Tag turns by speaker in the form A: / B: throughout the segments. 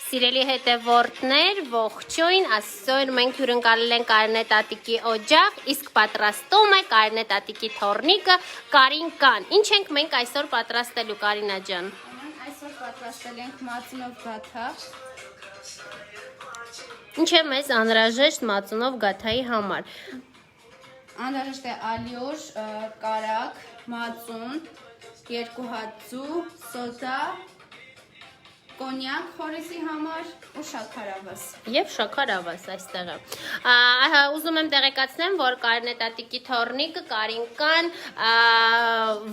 A: Սիրելի հետևորդներ, ողջույն, այսօր մենք հյուրընկալել ենք Կարինե տատիկի օջախ, իսկ պատրաստում է Կարինե տատիկի թոռնիկը Կարինկան։ Ինչ ենք մենք այսօր պատրաստելու, Կարինա ջան։
B: Այսօր պատրաստել ենք մածունով գաթա։
A: Ինչ է մեզ անհրաժեշտ մածունով գաթայի համար։
B: Անհրաժեշտ է ալյուր, կարակ, մածուն, 2 հատ ձու, սոդա, կոնյակ խորիսի համար ու շաքարավազ։
A: Եվ շաքարավազ այստեղ է։ Ուզում եմ տեղեկացնեմ, որ Կարինե տատիկի թոռնիկը Կարինկան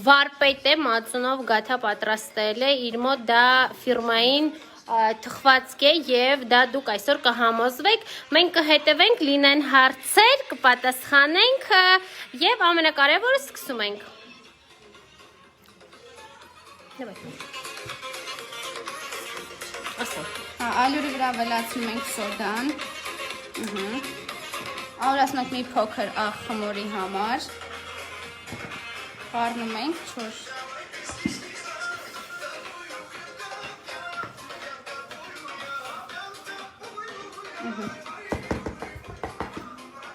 A: վարպետ է, մածունով գաթա պատրաստել է, իր մոտ դա ֆիրմային թխվածք է եւ դա դուք այսօր կհամոզվեք, մենք կհետևենք, լինեն հարցեր, կպատասխանենք եւ ամենակարևորը սկսում ենք։
B: Ալյուրի վրա ավելացնում ենք սոդան։ Ավելացնում ենք մի փոքր աղ խմորի համար։ Խառնում ենք 4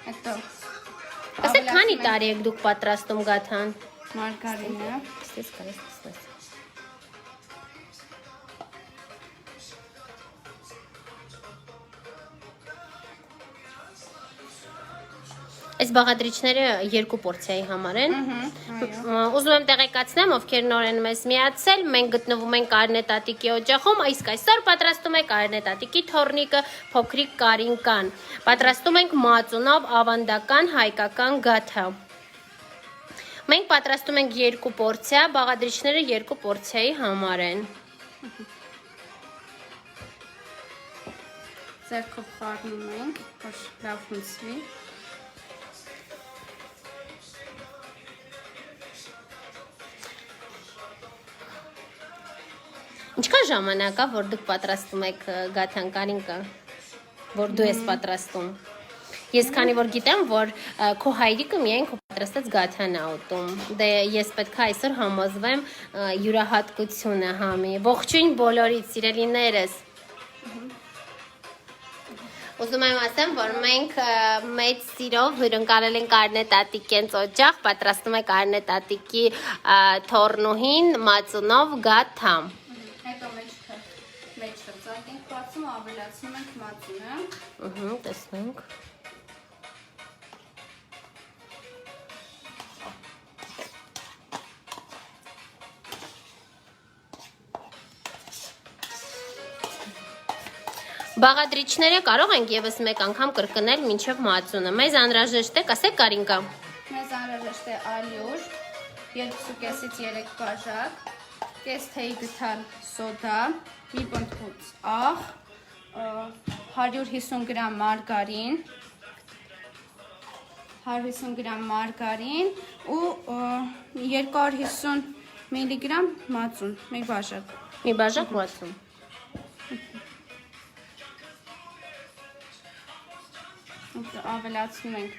B: Հետո
A: Ասեք քանի տարի եք դուք պատրաստում գաթան։
B: մարգարինը,
A: Ստես կարես ստես։ Այս բաղադրիչները 2 պորցիայի համար են։ Ուզում եմ տեղեկացնեմ, ովքեր նոր են մեզ միացել, մենք գտնվում ենք Կարինե տատիկի օջախում, իսկ այսօր պատրաստում է Կարինե տատիկի թոռնիկը փոքրիկ Կարինկան։ Պատրաստում ենք մածունով ավանդական հայկական գաթա։ Մենք պատրաստում ենք 2 պորցիա, բաղադրիչները 2 պորցիայի համար են։
B: ձեռքով խառնում ենք, որ լավ հյուսվի։
A: Ինչքան ժամանակ է, որ դուք պատրաստում եք գաթան, Կարինկա, որ դու ես պատրաստում։ Ես քանի որ գիտեմ, որ քո հայրիկը միայն քո պատրաստած գաթան է ուտում։ Դե ես պետք է այսօր համոզվեմ յուրահատկությունը համի։ Ողջույն բոլորիդ, սիրելիներս։ Ուզում եմ ասեմ, որ մենք մեծ սիրով հյուրընկալել ենք Կարինե տատիկենց օջախ, պատրաստում է Կարինե տատիկի թոռնուհին մածունով գաթա։
B: Հետո մեջ հրծակ ենք բացում, ավելացնում ենք մածունը։
A: Տեսնենք։ Բաղադրիչները կարող ենք եւս մեկ անգամ կրկնել մինչև մածունը։ Մեզ անհրաժեշտ է, ասեք Կարինկա։
B: Մեզ անհրաժեշտ է ալյուր, 2.5-ից 3 բաժակ, կես թեյի գթան սոդա, մի պնդկուց աղ, 150 գրամ մարգարին, 150 գրամ մարգարին ու 250 միլիգրամ մածուն, մի բաժակ։
A: Մի բաժակ մածուն։
B: Ավելացնում ենք,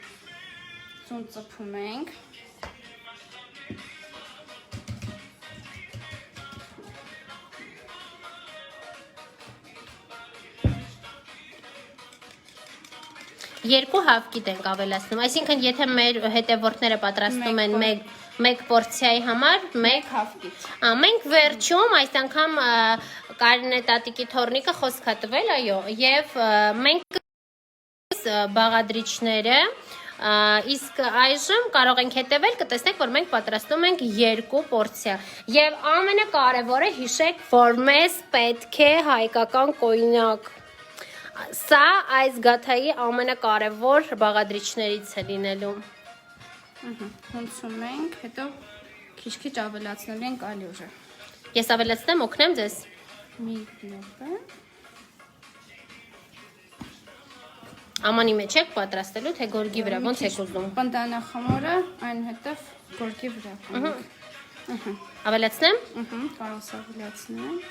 B: ձուն ծփում ենք։
A: Երկու հավկիտ ենք ավելացնում, այսինքն եթե մեր հետևորդները պատրաստում են մեկ պորցիայի համար, մեկ
B: հավկիտ։
A: Մենք վերջում այս անգամ Կարինե տատիկի թոռնիկը խոսք է տվել, այո, եւ մենք բաղադրիչները, իսկ այժմ կարող ենք հետևել, կտեսնեք, որ մենք պատրաստում ենք 2 պորցիա։ Եվ ամենակարևորը հիշեք, որ մեզ պետք է հայկական կոնյակ։ Սա այս գաթայի ամենակարևոր բաղադրիչներից է լինելու։
B: Հունցում ենք, հետո քիչ-քիչ ավելացնել ենք ալյուրը։
A: Ես ավելացնեմ, օգնեմ ձեզ։
B: Մի րոպե։
A: Ամանի մեջ եք պատրաստելու, թե գորգի վրա, ոնց եք ուզում։
B: Պնդանախմորը, այն հետև գորգի վրա։
A: Ավելացնեմ։
B: Կարող ես ավելացնել։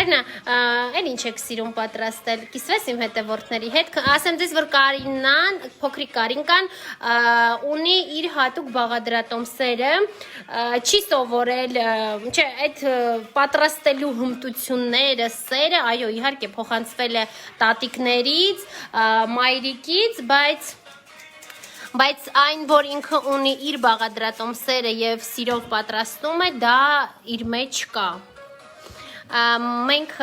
A: Կարինա, այն ինչ եք սիրում պատրաստել, կիսվես իմ հետևորդների հետ, ասեմ ձեզ, որ Կարինան, փոքրիկ Կարինկան, ունի իր հատուկ բաղադրատոմսերը, չի սովորել, չէ, այդ պատրաստելու հմտությունները, սերը, այո, իհարկե փոխանցվել է տատիկներից, մայրիկից, բայց այն, որ ինքը ունի իր բաղադրատոմսերը եւ սիրով պատրաստում է, դա իր մեջ կա։ Մենք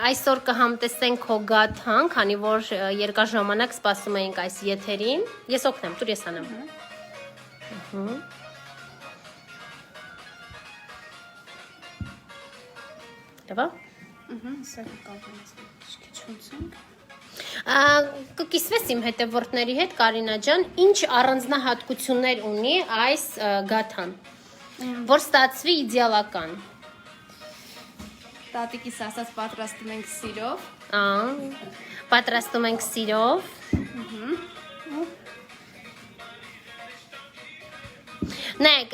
A: այսօր կհամտեսենք քո գաթան, քանի որ երկար ժամանակ սպասում էինք այս եթերին։ Ես օգնեմ, տուր ես անեմ։ Դավա։
B: Սա կկապենք, քիչ հունցենք։
A: Կկիսվես իմ հետևորդների հետ, Կարինա ջան, ինչ առանձնահատկություններ ունի այս գաթան, որ ստացվի իդեալական։
B: Տատիկիս ասած պատրաստում ենք սիրով։
A: Պատրաստում ենք սիրով։ Նայեք,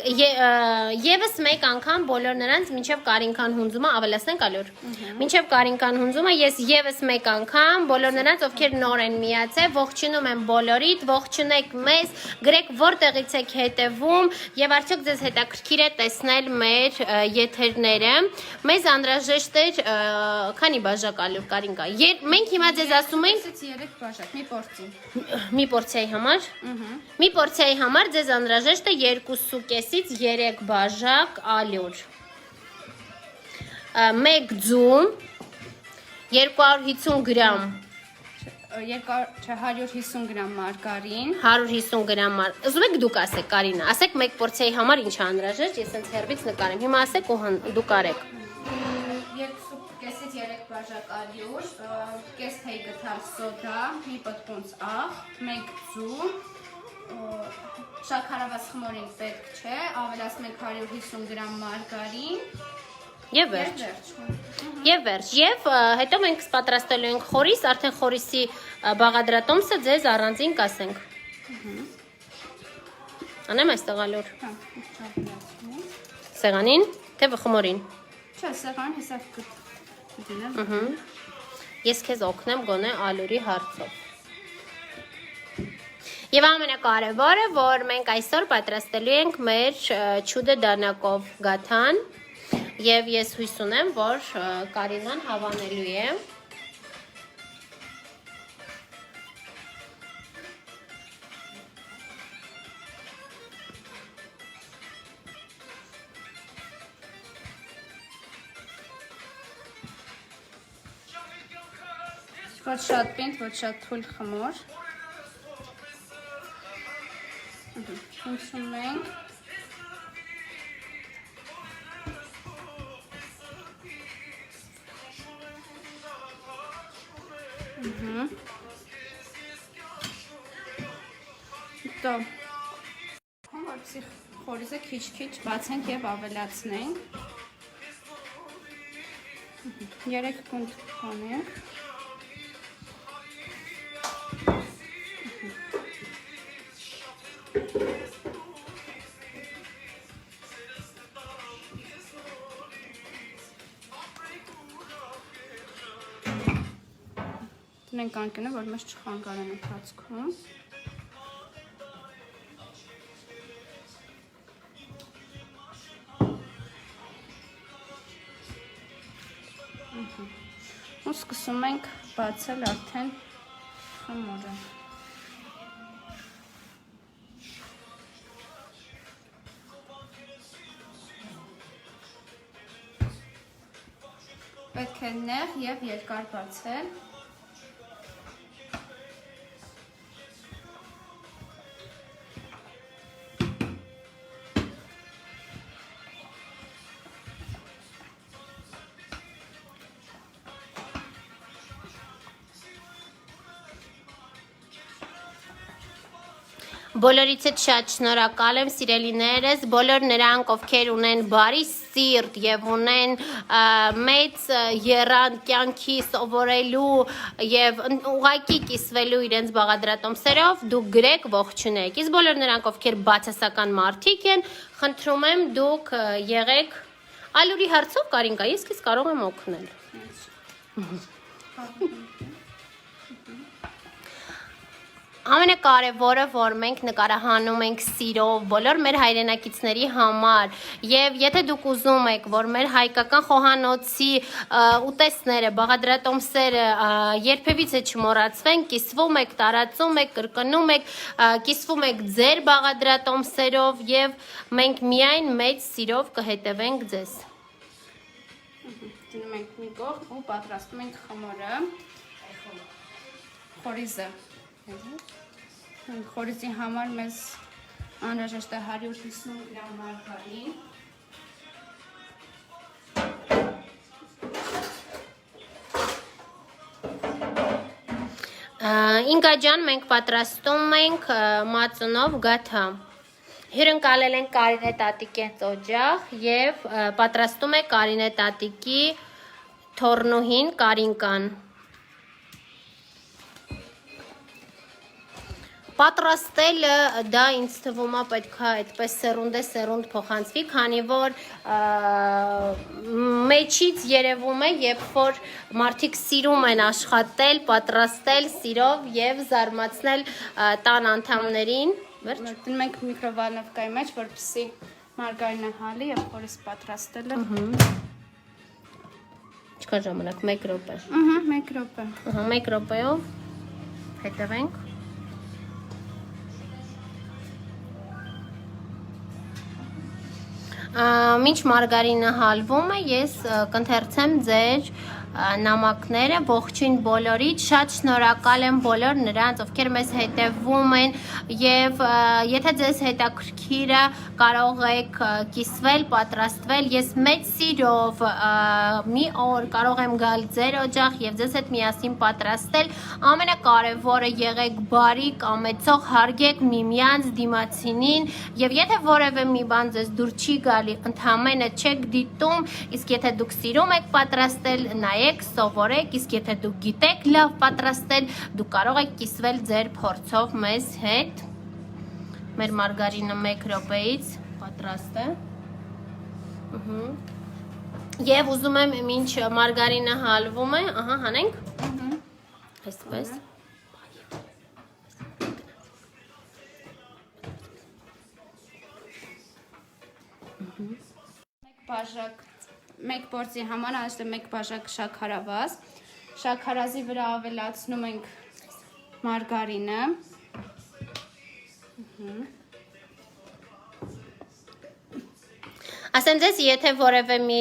A: եւս մեկ անգամ բոլոր նրանց մինչև Կարինքան հունձումը ավելացնենք ալյուր։ Մինչև Կարինքան հունձումը ես եւս մեկ անգամ բոլոր նրանց, ովքեր նոր են միացել, ողջունում եմ բոլորիդ, ողջունեք մեզ, գրեք որտեղից եք հետևում եւ արդյոք ձեզ հետաքրքիր է տեսնել մեր եթերները։ Մեզ անհրաժեշտ էր քանի բաժակ ալյուր, Կարինկա։ Մենք հիմա ձեզ ասում ենք
B: 3 բաժակ, մի պորցի։
A: Մի պորցիայի համար։ Մի պորցիայի համար ձեզ անհրաժեշտ է 2.5-ից 3 բաժակ ալյուր, 1 ձու, 250 գրամ,
B: 150 գրամ մարգարին,
A: 150 գրամ ուզում եք դուք ասեք, Կարինա, ասեք մեկ պորցիայի համար ինչ է անհրաժեշտ, ես հենց հեռվից նկարեմ, հիմա ասեք ու դուք արեք։
B: 2.5-ից 3 բաժակ ալյուր, կես թեյ գթալ սոդա, մի պտտունց աղ, 1 ձու, շաքարավազ խմորին պետք չէ, ավելացնում ենք 150 գրամ մարգարին
A: եւ վերջ։ Եվ վերջ։ Եվ հետո մենք պատրաստելու ենք խորիս, արդեն խորիսի բաղադրատոմսը ձեզ առանձին կասենք։ Անեմ այստեղ ալյուր։ Սեղանին, թե խմորին։
B: Չէ, սեղան հեսա կդինեմ։
A: Ես քեզ օգնեմ գոնե ալյուրի հարցով։ Եվ ամենակարևորը, որ մենք այսօր պատրաստելու ենք մեր չուդը դանակով գաթան եւ ես հույս ունեմ, որ Կարինան հավանելու է։
B: Ոչ շատ պինդ, ոչ շատ թույլ խմոր։ Հունցում ենք։ Հետո որպեսզի խորիզը քիչ-քիչ բացենք եւ ավելացնենք։ 3 կունտ կանենք։ Տնենք անկենը, որ մեզ չխանգարեն ընթացքում։ Ու սկսում ենք բացել արդեն խմորը։ Պետք է նեղ եւ երկար բացել։
A: Բոլորիցդ շատ շնորհակալ եմ, սիրելիներս, բոլոր նրանք, ովքեր ունեն բարի սիրտ եւ ունեն մեծ եռանդ կյանքի սովորելու եւ ուղակի կիսվելու իրենց բաղադրատոմսերով, դուք գրեք, ողջունեք։ Իսկ բոլոր նրանք, ովքեր բացասական մարդիկ են, խնդրում եմ դուք եղեք ալյուրի հարցով, Կարինկա, ես քեզ կարող եմ օգնել։ Ամենակարևորը, որ մենք նկարահանում ենք սիրով բոլոր մեր հայրենակիցների համար, եւ եթե դուք ուզում եք, որ մեր հայկական խոհանոցի ուտեստները, բաղադրատոմսերը երբևիցե չմոռացվեն, կիսվում եք, տարածում եք, կրկնում եք, կիսվում եք ձեր բաղադրատոմսերով եւ մենք միայն մեծ սիրով կհետևենք ձեզ։
B: Դնում ենք մի կողմ ու պատրաստում ենք խմորը, խորիզը։ Խորիզի համար մեզ անհրաժեշտ է 150 գրամ մարգարին,
A: Ինգաջան մենք պատրաստում ենք մածունով գաթա։ Հյուրընկալել ենք Կարինե տատիկի օջախ եւ պատրաստում է Կարինե տատիկի թորնուհին Կարինկան։ Պատրաստելը դա ինձ թվում է պետք է այդպես սերունդ փոխանցվի, քանի որ մեջից երևում է, երբ որ մարդիկ սիրում են աշխատել, պատրաստել սիրով եւ զարմացնել տան անդամներին։
B: Դնում ենք միկրովալնովկայի մեջ, որպեսզի մարգարինը հալի եւ խորիզ պատրաստելը։
A: Ինչքան ժամանակ 1 րոպե։
B: 1 րոպե։
A: 1 րոպեով հետևենք։ Մինչ մարգարինը հալվում է, ես կընթերցեմ ձեր նամակները ողջույն բոլորիդ, շատ շնորհակալ եմ բոլոր նրանց, ովքեր մեզ հետևում են եւ եթե ձեզ հետաքրքիր է, կարող եք կիսվել, պատրաստվել, ես մեծ սիրով մի օր կարող եմ գալ ձեր օջախ եւ ձեզ հետ միասին պատրաստել, ամենակարևորը եղեք բարի, կամեցող, հարգեք միմյանց դիմացինին եւ եթե որևէ մի բան ձեզ դուր չի գալի, ընդհանրապես չեք դիտում, իսկ եթե դուք սիրում եք պատրաստել, նայեք, սովորեք, իսկ եթե դուք գիտեք լավ պատրաստել, դուք կարող եք կիսվել ձեր փորձով մեզ հետ։ Մեր մարգարինը 1 րոպեից պատրաստ է։ Եվ ուզում եմ մինչ մարգարինը հալվում է, ահա հանենք։ Այսպես։
B: Բաժակ 1 պորցի համար անշտ 1 բաժակ շաքարավազ, շաքարազի վրա ավելացնում ենք մարգարինը,
A: Ասեմ ձեզ, եթե որևէ մի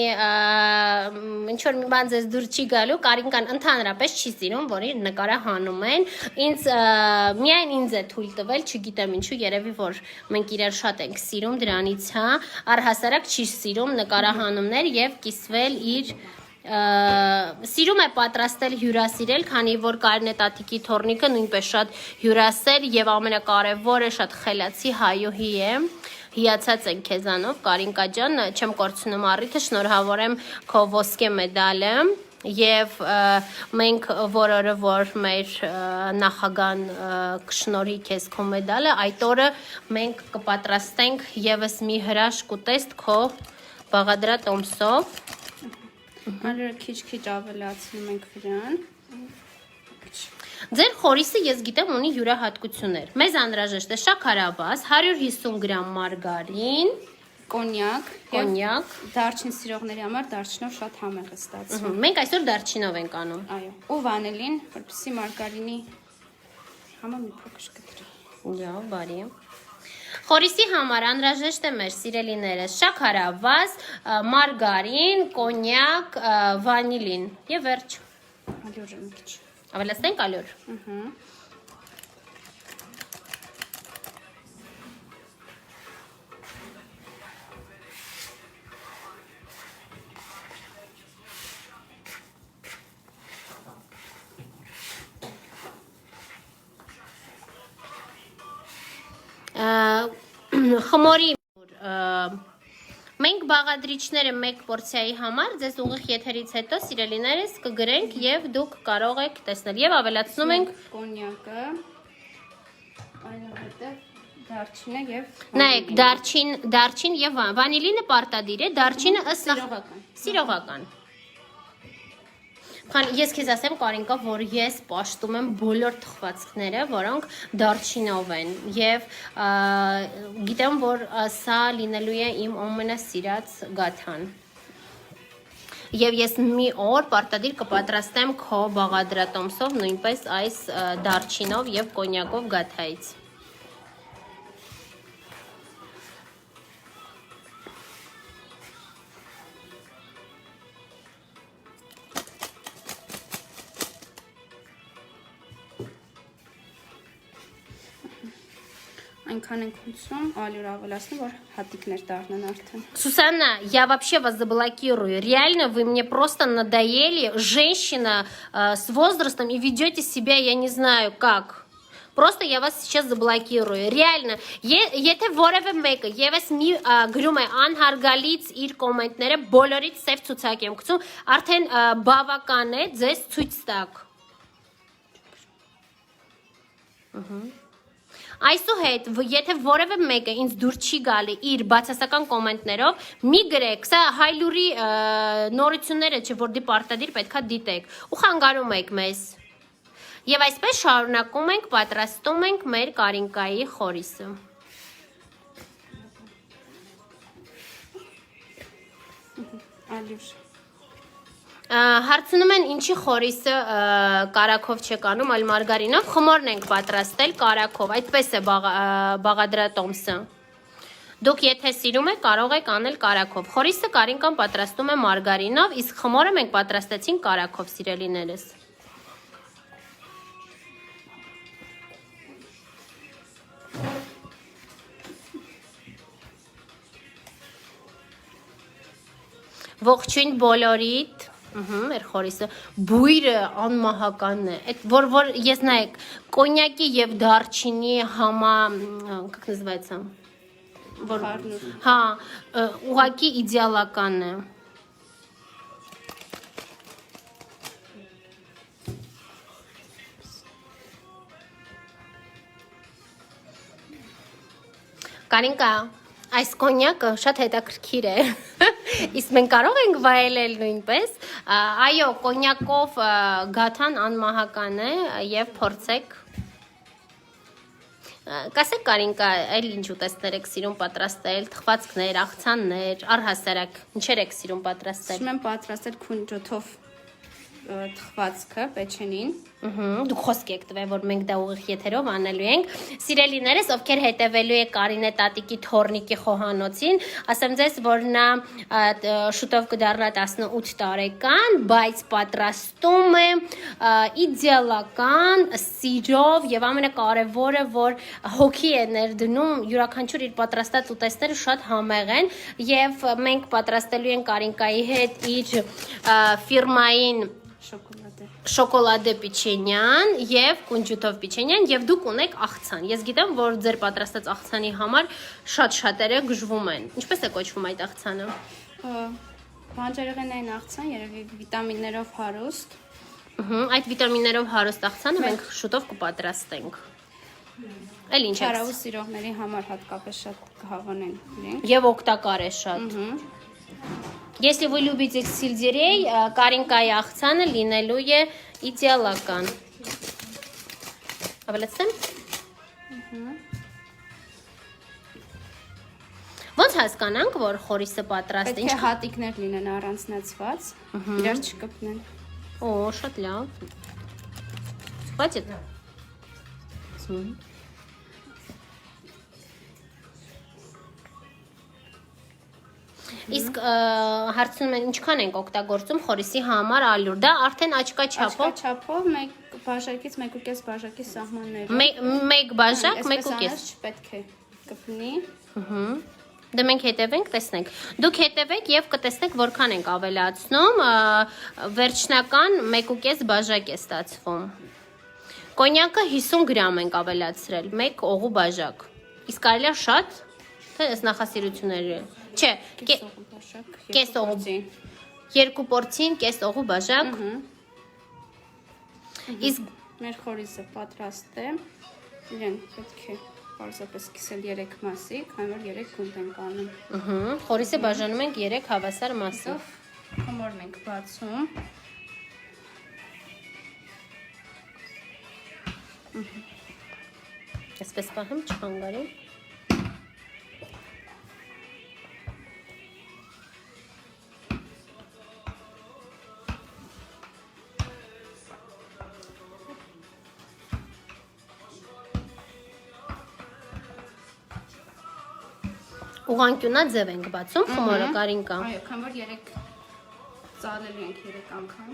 A: ինչ-որ մի բան ձեզ դուր չի գալու, Կարինկան ընդհանրապես չի սիրում, որ իր նկարը հանում են, միայն ինձ է թույլ տվել, չգիտեմ ինչու, երևի որ մենք իրար շատ ենք սիրում դրանից, հա, առհասարակ չի սիրում նկարահանումներ եւ կիսվել իր սիրում է պատրաստել հյուրասիրել, քանի որ Կարինե տատիկի թորնիկը նույնպես շատ հյուրասեր եւ ամենակարևորը շատ խելացի հայուհի է։ Հիացած ենք քեզանով, Կարինկա ջան, չեմ կորցնում առիթը, շնորհավոր եմ քո ոսկե մեդալը եւ մենք որորը որ մեր նախագահան կշնորհի քեզ քո մեդալը, այդ օրը մենք կպատրաստենք եւս մի հրաշք ուտեստ քո բաղադրատոմսով։
B: Ալը քիչ ավելացնում ենք վրան։
A: Ձեր խորիսը ես գիտեմ ունի յուրահատկություններ։ Մեզ անհրաժեշտ է շաքարավազ, 150 գրամ մարգարին,
B: կոնյակ, դարչին սիրողների համար դարչինով շատ համեղ է ստացվում։
A: Մենք այսօր դարչինով ենք անում։
B: Այո, ու վանելին, որպեսզի մարգարինի համը մի փոքր կտրի։
A: Յա, բարի։ Խորիսի համար անհրաժեշտ է մեր սիրելիներս շաքարավազ, մարգարին, կոնյակ, վանիլին եւ վերջ։
B: Ալյուրը մի քիչ։
A: Ավելացնենք ալյուր։ Խմորի Մենք բաղադրիչները 1 պորցիայի համար ձեզ ուղիղ եթերից հետո սիրելիներս կգրենք եւ դուք կարող եք տեսնել եւ ավելացնում ենք
B: կոնյակը, այնուհետեւ դարչինը եւ
A: նայեք դարչին եւ վանիլինը պարտադիր է, դարչինը ըստ սիրողական։ Քան ես քեզ ասեմ Կարինկա, որ ես պաշտում եմ բոլոր թխվածքները, որոնք դարչինով են եւ գիտեմ, որ սա լինելու է իմ ամենասիրած գաթան։ Եվ ես մի օր պարտադիր կպատրաստեմ քո բաղադրատոմսով նույնպես այս դարչինով եւ կոնյակով գաթայից։
B: Այնքան ենք ուծում, ալյուր ավելացնում, որ հատիկներ դառնան արդեն։
A: Сусанна, я вообще вас заблокирую. Реально, вы мне просто надоели. Женщина с возрастом и ведете себя, я не знаю как. Просто я вас сейчас заблокирую. Реально, եթե որևէ մեկը եւս մի գրում է անհարգալից իր կոմենտները, բոլորից սև ցուցակ եմ գցում, արդեն բավական է ձեզ ցույց տակ։ Այսուհետ, եթե որևէ մեկը ինձ դուր չի գալի իր բացասական կոմենտներով, մի գրեք, սա հայլուրի նորությունները չէ, որ դի պարտադիր պետքա դիտեք ու խանգարում եք մեզ։ Եվ այսպես շարունակում ենք, պատրաստում ենք մեր Կարինկայի խորիսը։
B: Ալյուր։
A: Հարցնում են ինչի խորիսը կարակով չեք անում, այլ մարգարինով, խմորն ենք պատրաստել կարակով, այդպես է բաղադրատոմսը։ Դուք եթե սիրում եք, կարող եք անել կարակով։ Խորիսը Կարինկան պատրաստում է մարգարինով, իսկ խմորը մենք պատրաստեցինք կարակով, սիրելիներս։ Ողջույն բոլորիդ։ Մեր խորիսը բույրը անմահականն է։ Այդ որ ես նայեք, կոնյակի եւ դարչինի как называется? Հա, ուղակի իդեալական է։ Կարինկա, այս կոնյակը շատ հետաքրքիր է։ Իսկ մենք կարող ենք վայելել նույնպես։ Այո, կոնյակով գաթան անմահական է եւ փորձեք։ Կասեք Կարինկա, այլ ինչ ուտեստներ եք սիրում պատրաստել, թխվածքներ, աղցաններ, առհասարակ, ինչեր եք սիրում պատրաստել։
B: Սիրում եմ պատրաստել քունջոթով թխվածքը, պեչենին։
A: Դուք խոսք եք տվել, որ մենք դա ուղիղ եթերով անելու ենք։ Սիրելիներս, ովքեր հետևելու եք Կարինե տատիկի թորնիկի խոհանոցին, ասեմ ձեզ, որ նա շուտով կդառնա 18 տարեկան, բայց պատրաստում է իդեալական սիրով եւ ամենակարևորը, որ հոգի է ներդնում, յուրաքանչյուր իր պատրաստած ուտեստները շատ համեղ են եւ մենք պատրաստելու ենք Կարինկայի հետ իր ֆիրմային շոկոլադե պիչենյան եւ կունջուտով պիչենյան եւ դուք ունեք աղցան։ Ես գիտեմ, որ ձեր պատրաստած աղցանի համար շատ շատերը գժվում են։ Ինչպես է կոչվում այդ աղցանը։
B: Բանջարեղենային աղցան, երևի վիտամիններով հարուստ։
A: Այդ վիտամիններով հարուստ աղցանը մենք շուտով կպատրաստենք։ Էլ ինչ է։
B: Չարավու սիրողների համար հատկապես շատ կհավանեն իրենք։
A: Եվ օգտակար է շատ։ Если вы любите сельдерей, Կարինկայի աղցանը լինելու է իդեալական։ Ավելացնեմ։ Ոնց հասկանանք, որ խորիսը պատրաստ է։
B: Պետք է հատիկներ լինեն առանձնացված, իրար չկպնեն։
A: Օ, շատ լավ։ Хватит։ Իսկ հարցնում են ինչքան ենք օգտագործում խորիսի համար ալյուր, դա արդեն աչկա չափով։
B: Աչկա չափով մեկ բաժակից 1.5 բաժակի սահմաններով։
A: Մեկ բաժակ, 1.5
B: չպետք է կպնի։
A: Դե մենք հետևենք, տեսնենք։ Դուք հետևեք եւ կտեսնեք որքան ենք ավելացնում, վերջնական 1.5 բաժակ է ստացվում։ Կոնյակը 50 գրամ ենք ավելացրել, 1 օղու բաժակ։ Իսկ կարելի է շատ, թե այս նախասիրությունները։ Չէ, կես օղու։ 2 պորցին կես օղու բաժակ։ Իսկ
B: մեր խորիսը պատրաստ է։ Իրեն պետք է պարզապես կիսել 3 մասի, քանի որ 3 գունդ ենք անում։
A: Խորիսը բաժանում ենք 3 հավասար մասով։
B: Խմորն ենք բացում։
A: Այսպես պահեմ չխանգարի։ Ուղղանկյունա ձև ենք բացում, խմորը Կարինկա։
B: Այո, քան որ 3 ծալելու ենք 3 անգամ։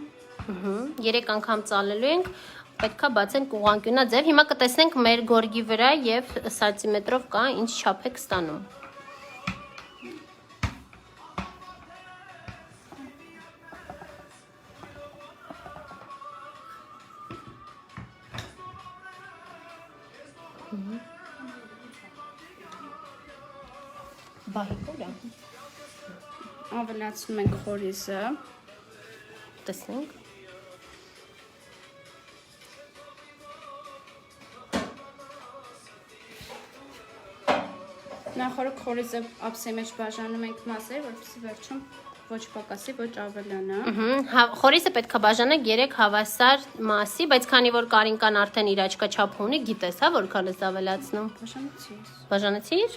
A: 3 անգամ ծալելու ենք, պետքա բացենք ուղղանկյունա ձև։ Հիմա կտեսնենք մեր գորգի վրա եւ սանտիմետրով կա ինչ չափ եք ստանում։ Բահիկորա։
B: Ավելացնում ենք խորիզը։
A: Տեսնենք։
B: Նախորդ խորիզը ափսեի մեջ բաժանում ենք մասեր, որպեսզի վերջում ոչ պակասի, ոչ ավելանա։
A: Խորիզը պետքա բաժանենք 3 հավասար մասի, բայց քանի որ Կարինկան արդեն իր աչքաչափ ունի, գիտես, հա, որքան ես ավելացնում։
B: Բաժանեցի։
A: Բաժանեցիր։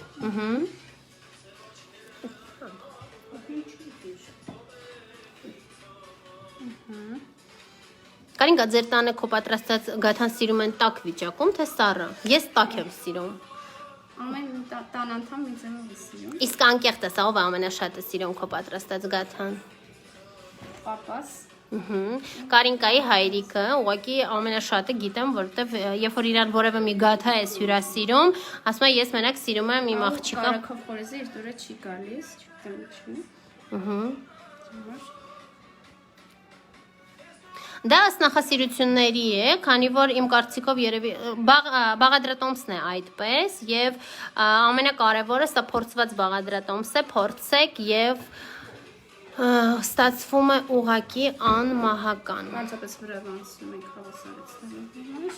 A: Կարինկա, ձեր տանը քո պատրաստած գաթան սիրում են տաք վիճակում, թե սառը։ Ես տաք եմ սիրում։
B: Ամեն տան անդամ ինձ եմ սիրում։
A: Իսկ անկեղծ ես, ով է ամենաշատը սիրում քո պատրաստած գաթան։
B: Պապաս։
A: Կարինկայի հայրիկը, ուղղակի ամենաշատը գիտեմ, որովհետև երբ որ իրան որևէ մի գաթա ես հյուրասիրում, ասում է ես մենակ սիրում եմ իմ աղջիկը։
B: Կարակով խորիզը իր դուրը չի գալիս, չգիտեմ ինչու։
A: Դա ըստ նախասիրությունների է, քանի որ իմ կարծիքով երևի բաղադրատոմսն է այդպես եւ ամենակարևորը սա փորձված բաղադրատոմս է, փորձեք եւ ստացվում է ուղակի անմահական։
B: Պարզապես վրան անցնում ենք հավասարեցնելու համար։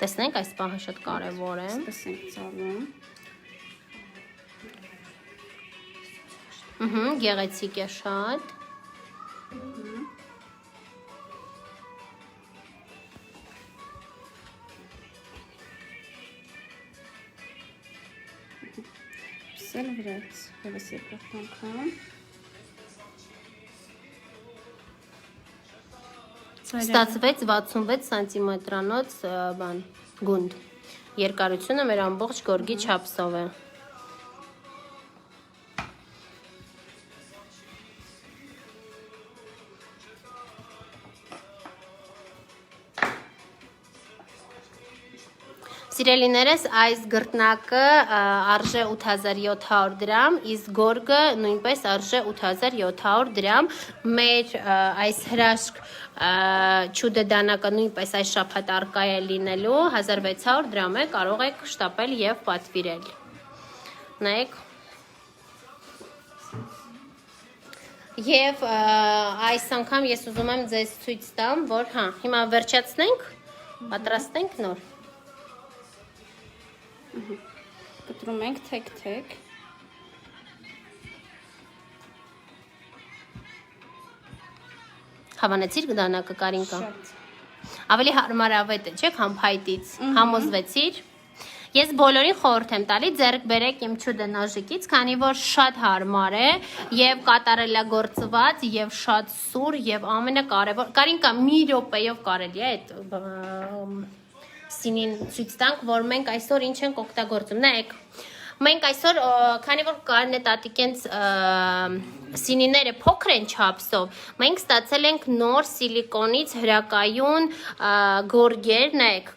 A: Տեսնենք, այս պահը շատ կարևոր է։
B: Այսպես ենք ծալում։
A: Գեղեցիկ է շատ։
B: Սել վրաց, հևս երկրորդ անգամ։
A: Ստացվեց 66 սանտիմետրանոց բան գունդ։ Երկարությունը մեր ամբողջ գորգի չափսով է։ Սիրելիներս, այս գրտնակը արժե 8700 դրամ, իսկ գորգը նույնպես արժե 8700 դրամ։ Մեր այս հրաշք չուդե դանակը նույնպես այս շաբաթ արկա է լինելու, 1600 դրամ է, կարող եք շտապել եւ պատվիրել։ Նայեք։ Եվ այս անգամ ես ուզում եմ ձեզ ցույց տամ, որ հիմա վերջացնենք, պատրաստենք նոր։
B: Կտրում ենք թեք-թեք։
A: Հավանեցիր դանակը Կարինկա։
B: Շատ։
A: Ավելի հարմարավետ է, չէ՞, քան փայտից։ Համոզվեցիր։ Ես բոլորին խորհուրդ եմ տալի ձեռք բերեք իմ չուդե նոժիկից, քանի որ շատ հարմար է եւ կատարելագործված եւ շատ սուր եւ ամենակարևոր։ Կարինկա, մի րոպեով կարելի է այդ սինին ցույց տանք, որ մենք այսօր ինչ ենք օգտագործում։ Նայեք, մենք այսօր, քանի որ կարնետատիկենց սինիները փոքր են չափսով, մենք ստացել ենք նոր սիլիկոնից հրակայուն գորգեր, նայեք,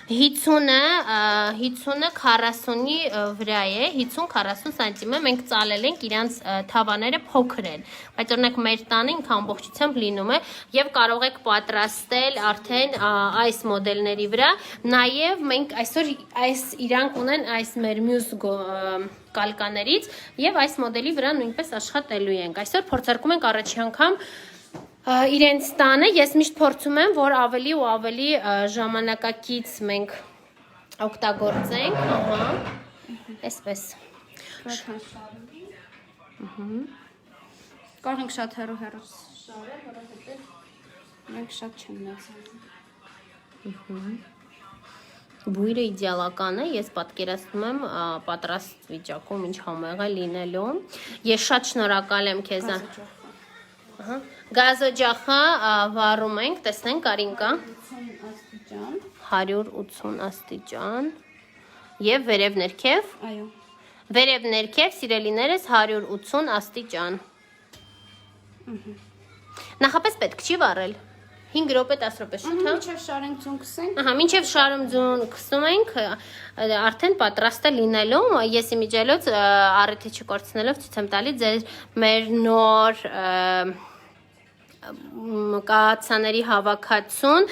A: 50-ը 40-ի վրա է, 50-40 սանտիմ է, մենք ծալել ենք իրանց թավաները փոքր են, բայց օրինակ մեր տանը ինքը ամբողջությամբ լինում է եւ կարող եք պատրաստել արդեն այս մոդելների վրա, նաեւ մենք այսօր իրանք ունեն այս մեր մյուս կալկաներից եւ այս մոդելի վրա նույնպես աշխատելու ենք, այսօր փորձարկում ենք առաջի անգամ իրենց տանը, ես միշտ փորձում եմ, որ ավելի ու ավելի ժամանակակից մենք օգտագործենք, այսպես։
B: Կարող ենք շատ հեռու շարել, որովհետև մենք շատ չեմ նացանում։
A: Բույրը իդեալական է, ես պատկերացնում եմ պատրաստ վիճակում ինչ համեղ է լինելու։ Ես շատ շնորհակալ եմ քեզ։ Գազօջախը վառում ենք, տեսնենք Կարինկա։ 180 աստիճան։ Եվ վերև ներքև։
B: Այո։
A: Վերև ներքև, սիրելիներս 180 աստիճան։ Նախապես պետք չի վառել։ 5 րոպե 10 րոպե շուտ, հա։
B: Մինչև շարենք ձուն քսենք։
A: Ահա, մինչև շարում ձուն քսում ենք, արդեն պատրաստ է լինելու։ Ես իմիջիայլոց առիթի չկորցնելով ցույց եմ տալի ձեր մեր նոր կաթսաների հավաքածուն,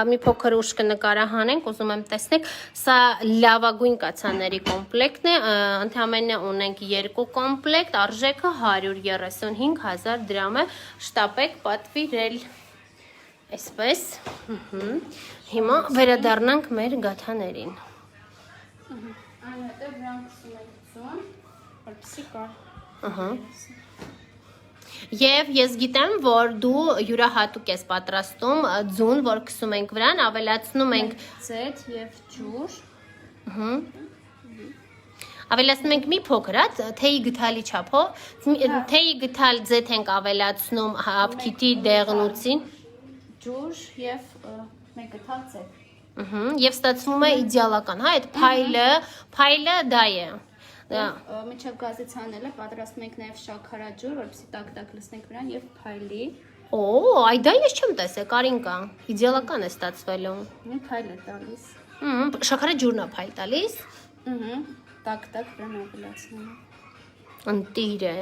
A: մի փոքր ուշ կնկարահանենք, ուզում եմ տեսնեք, սա լավագույն կաթսաների կոմպլեկտն է, ընդհանրապես ունենք 2 կոմպլեկտ, արժեքը 135,000 դրամ է, շտապեք պատվիրել։ Այսպես, հիմա վերադառնանք մեր գաթաներին։
B: Այնուհետև վրան քսում ենք ձուն, որպեսզի կար։
A: Ահա։ Եվ ես գիտեմ, որ դու յուրահատուկ ես պատրաստում ձուն, որ քսում ենք վրան, ավելացնում ենք
B: ձեթ եւ ջուր։
A: Ավելացնում ենք մի փոքր, թեյի գթալի չափով, թեյի գթալ ձեթ ենք ավելացնում հավքիթի դեղնուցին։
B: Ջուր եւ մեկ գթալ ձեթ։
A: Եվ ստացվում է իդեալական, հա, այդ փայլը դա է։
B: Միջև գազից հանելը պատրաստում ենք նաև շաքարաջուր, որպեսզի տակ-տակ լցնենք վրան եւ փայլի։
A: Օ, այ դա ես չեմ տեսել, Կարինկա։ Իդեալական է ստացվելու։
B: Մի փայլ է տալիս։
A: Շաքարաջուրն է փայլ տալիս։
B: Տակ-տակ վրան ավելացնենք։
A: Ընտիր է։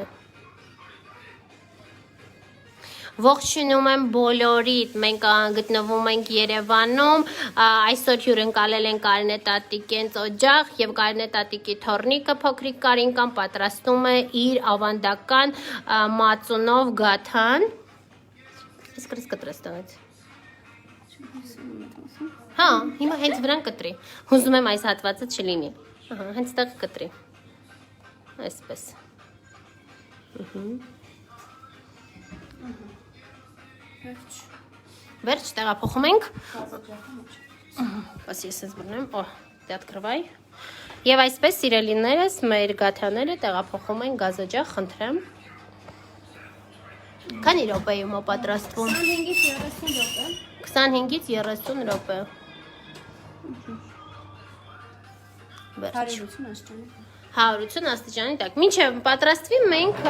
A: Ողջունում եմ բոլորիդ, մենք գտնվում ենք Երևանում, այսօր հյուրընկալել են Կարինե տատիկենց օջախ եւ Կարինե տատիկի թոռնիկը փոքրիկ Կարինկան պատրաստում է իր ավանդական մածունով գաթան։ Ես կտրես տանից։ Հա, հիմա հենց վրան կտրի։ Հուզում եմ այս հատվածը չլինի։ Ահա, հենց տեղ կտրի։ Այսպես։ Վերջ տեղափոխում ենք։ Բաս ես ես բռնեմ, դե открывай։ Եվ այսպես սիրելիներս մեր գաթաները տեղափոխում են գազօջախ, խնդրեմ։ Քանի րոպեում է պատրաստվում։
B: 25-ից 30 րոպե։
A: 25-ից 30 րոպե։ Վերջ։
B: 180 աստիճանի։
A: 180 աստիճանի տակ։ Մինչև պատրաստվի մենք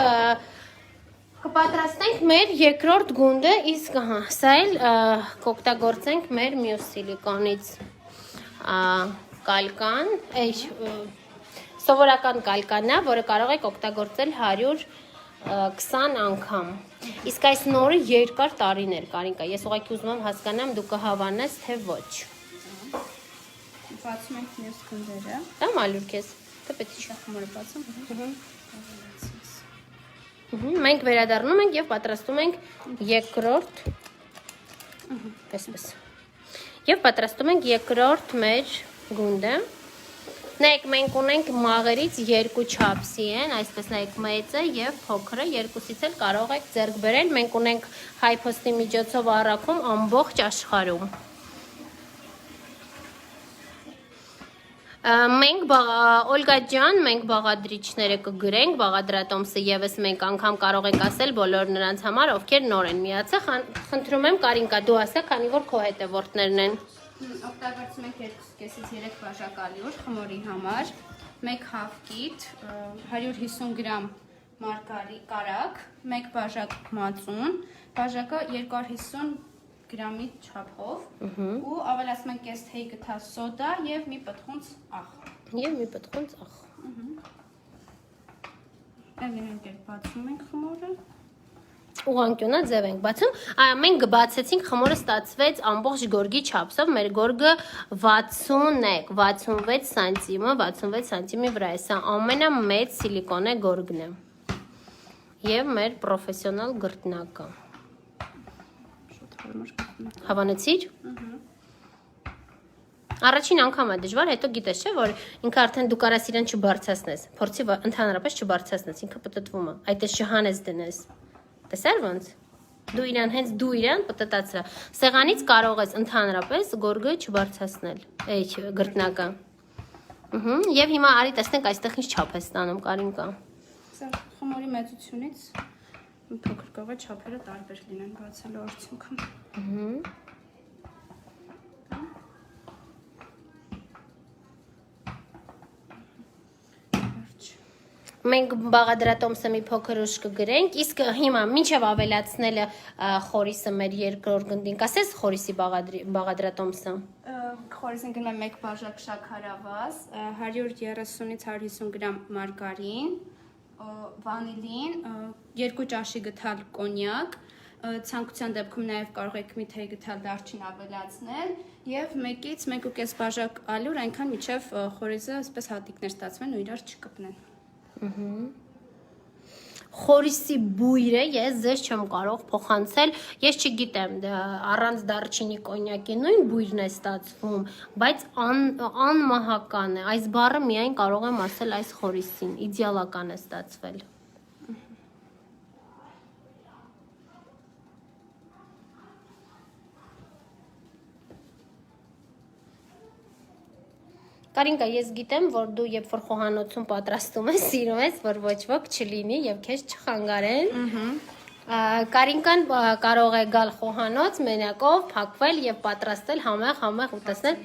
A: կպատրաստենք մեր երկրորդ գունդը, իսկ սա էլ կօգտագործենք մեր մյուս սիլիկոնից կալկան, սովորական կալկանն է, որը կարող եք օգտագործել 120 անգամ։ Իսկ այս նորը երկար տարիներ, Կարինկա, ես ուղղակի ուզում եմ հասկանամ դու կհավանես, թե ոչ։
B: Բացում ենք մյուս գնդերը։
A: Դա մալուր քեզ, թե պետք է
B: Խմորը բացում։
A: Մենք վերադառնում ենք եւ պատրաստում ենք երկրորդ այսպես։ Եվ պատրաստում ենք երկրորդ մեր գունդը։ Նայեք, մենք ունենք մաղերից 2 չափսի են, այսպես նայեք մեծը եւ փոքրը, երկուսից էլ կարող եք ձեռք բերել։ Մենք ունենք հայփոստի միջոցով առաքում ամբողջ աշխարհում։ Մենք Օլգա ջան, մենք բաղադրիչները կգրենք, բաղադրատոմսը եւս մեկ անգամ կարող եք ասել բոլոր նրանց համար, ովքեր նոր են միացել, խնդրում եմ Կարինկա, դու ասա, քանի որ քո հետևորդներն են։
B: Օգտագործում ենք 2.5-ից 3 բաժակ ալյուր խմորի համար, 1 հավկիթ, 150 գրամ մարգարի կարակ, 1 բաժակ մածուն, բաժակը 250 գրամի չափով ու ավելացնում ենք կես թեյ գթալ սոդա եւ մի պտղունց աղ։
A: Եվ մի պտղունց աղ։
B: Մենք բացում ենք խմորը։
A: Ուղղանկյունա ձև ենք բացում։ Մենք բացեցինք, խմորը ստացվեց ամբողջ գորգի չափսով, մեր գորգը 66 սանտիմը, 66 սանտիմի վրա է, սա ամենամեծ սիլիկոնե գորգն է։ Եվ մեր պրոֆեսիոնալ գրտնակը։ Հավանեցիր։ Առաջին անգամ է դժվար, հետո գիտես չէ, որ ինքը արդեն դու կարաս իրեն չբարձրացնես։ Փորձի ընդհանրապես չբարձրացնես, ինքը պտտվում է։ Այդպես չհանես դնես։ Տեսար ոնց։ Դու իրան հենց դու իրան պտտացրա։ Սեղանից կարող ես ընդհանրապես գորգը չբարձրացնել։ Էջ գրտնակը։ Եվ հիմա արի տեսնենք այստեղ ինչ չափ է ստանում Կարինկա։
B: Սա խմորի մեծությունից փոքր կարող է չափերը տարբեր լինեն բացելու արդյունքում։
A: Մենք բաղադրատոմսը մի փոքր ուշ կգրենք, իսկ հիմա մինչև ավելացնելը խորիսը մեր երկրորդ գնդին, կասես խորիսի բաղադրատոմսը։
B: Խորիսին գնում է 1 բաժակ շաքարավազ, 130-ից 150 գրամ մարգարին, վանիլին, 2 ճաշի գթալ կոնյակ, ցանկության դեպքում նաև կարող եք մի թեյ գթալ դարչին ավելացնել եւ 1-ից 1.5 բաժակ ալյուր, այնքան մինչև խորիսը այսպես հատիկներ ստացվեն ու իրար չկպնեն։
A: Խորիսի բույրը ես ձեզ չեմ կարող փոխանցել, ես չգիտեմ, առանց դարչինի կոնյակի նույն բույրն է ստացվում, բայց անմահական է, այս բառը միայն կարող եմ ասել այս խորիսին, իդեալական է ստացվել։ Կարինկա, ես գիտեմ, որ դու երբ որ խոհանոցում պատրաստում ես, սիրում ես, որ ոչ ոք չլինի եւ քեզ չխանգարեն։ Կարինկան կարող է գալ խոհանոց մենակով, փակվել եւ պատրաստել համեղ ու տեսնել։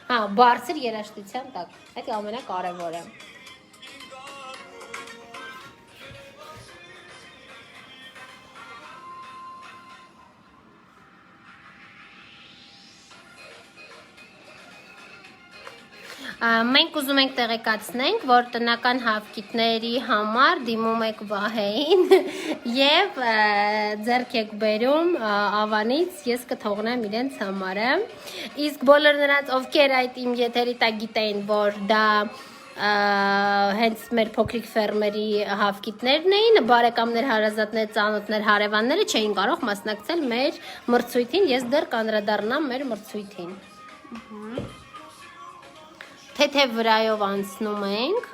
A: Հա, բարձր երաժշտության տակ։ Այդ ամենակարևորը։ Մենք ուզում ենք տեղեկացնենք, որ տնական հավկիթների համար դիմում եք Վահեին եւ ձեռք եք բերում ավանից, ես կթողնեմ իրենց համարը։ Իսկ բոլոր նրանց, ովքեր այդ իմ եթերի տակ գիտեին, որ դա հենց մեր փոքրիկ ֆերմերի հավկիթներն էին, բարեկամներ, հարազատներ, ծանոթներ, հարևանները չէին կարող մասնակցել մեր մրցույթին, ես դեռ կանդրադառնամ մեր մրցույթին։ Թեթև վրայով անցնում ենք։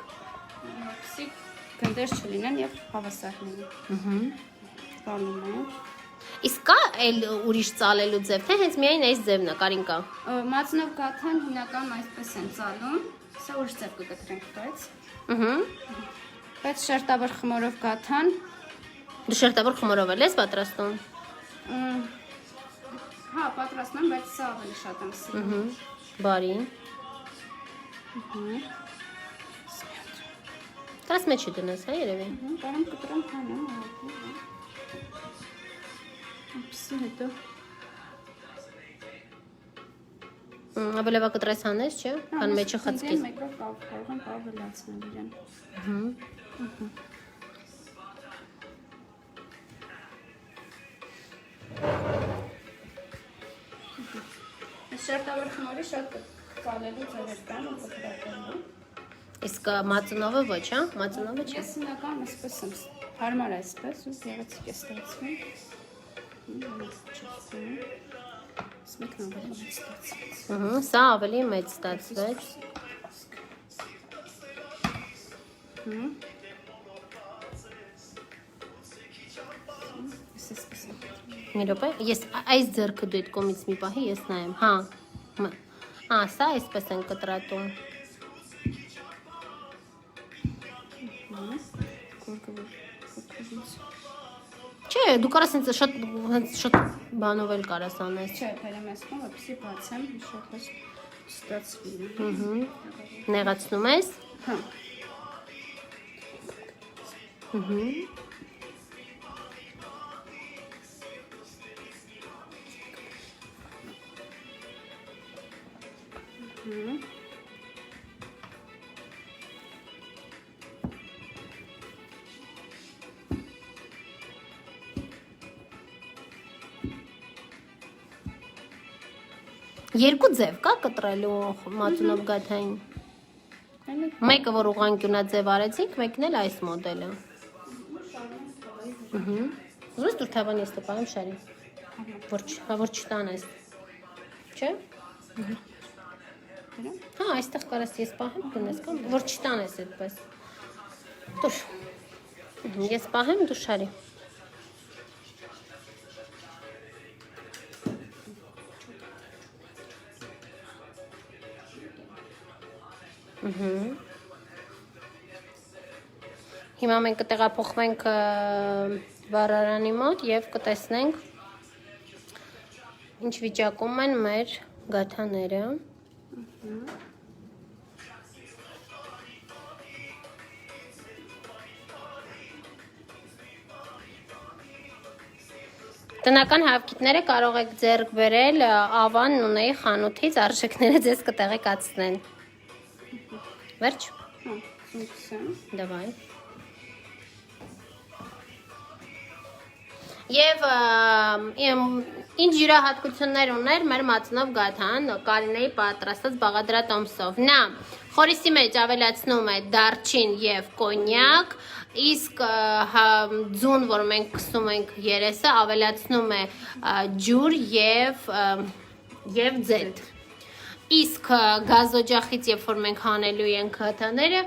B: Որպեսզի գնդեր չլինեն եւ հավասար լինեն։ Բանում ենք։
A: Իսկ կա այլ ուրիշ ծալելու ձև, թե հենց միայն այս ձևն է, Կարինկա։
B: Մածնով գաթան հիմնականում այսպես են ծալում։ Սա ուրիշ ձև կգտնենք, բայց։ Բայց շերտավոր խմորով գաթան։
A: Դու շերտավոր խմորով ես պատրաստում։
B: Հա, պատրաստում եմ, բայց սա ավելի շատ եմ սիրում։
A: Բարի։ Կարաս մեջը դնես, հա, երևի։
B: Կարամ կտրեմ հանեմ, ապսի հետո։
A: Ավելավա կտրես հանես, չէ, կան մեջը խծկես։
B: Մեկով կարող եմ ավելացնել իրեն։ Շերտավոր խմորի շատ ծալելու ձևեր կան ու կտրատելու։
A: Իսկ մածնովը ոչ, հա, մածնովը չէ։
B: Ես հիմնական այսպես եմ, հարմար այսպես ու գեղեցիկ է ստացվում։ Մեկն ավելի մեծ ստացվեց։
A: Սա ավելի մեծ ստացվեց։ Մի րոպե, ես այս ձեռքը դու այդ կողմից մի պահի ես նայեմ, հա։ Սա այսպես են կտրատում։ Չէ, դու կարաս հենց շատ բանով էլ կարաս անես։
B: Չէ, բերեմ այս կողմ, որպեսզի բացեմ, շատ հեշտ ստացվի։
A: Նեղացնում ես։
B: Հա։
A: Երկու ձև կա կտրելու մածունով գաթային։ Մեկը որ ուղղանկյունաձև արեցինք, մեկն էլ այս մոդելը։ Ուզում ես դուր թավան ես տպայում շարի։ Որ չտանես։ Չէ։ այստեղ կարաս ես պահեմ գնես կամ որ չտանես այդպես։ Դուր։ Ես պահեմ, դու շարի։ Հիմա մենք կտեղափոխվենք վառարանի մոտ եւ կտեսնենք ինչ վիճակում են մեր գաթաները։ Տնական հավքիթները կարող եք ձեռք բերել Ավան Նունեի խանութից, արժեքները ձեզ կտեղեկացնեն։ Վերջ։ Դավայ։ Եվ ինչ յուրահատկություններ ուներ մեր մածնով գաթան Կարինեի պատրաստած բաղադրատոմսով։ Նա խորիսի մեջ ավելացնում է դարչին եւ կոնյակ, իսկ ձուն, որ մենք կսում ենք երեսը, ավելացնում է ջուր եւ ձեթ։ Իսկ գազօջախից, երբ որ մենք հանելու ենք գաթաները,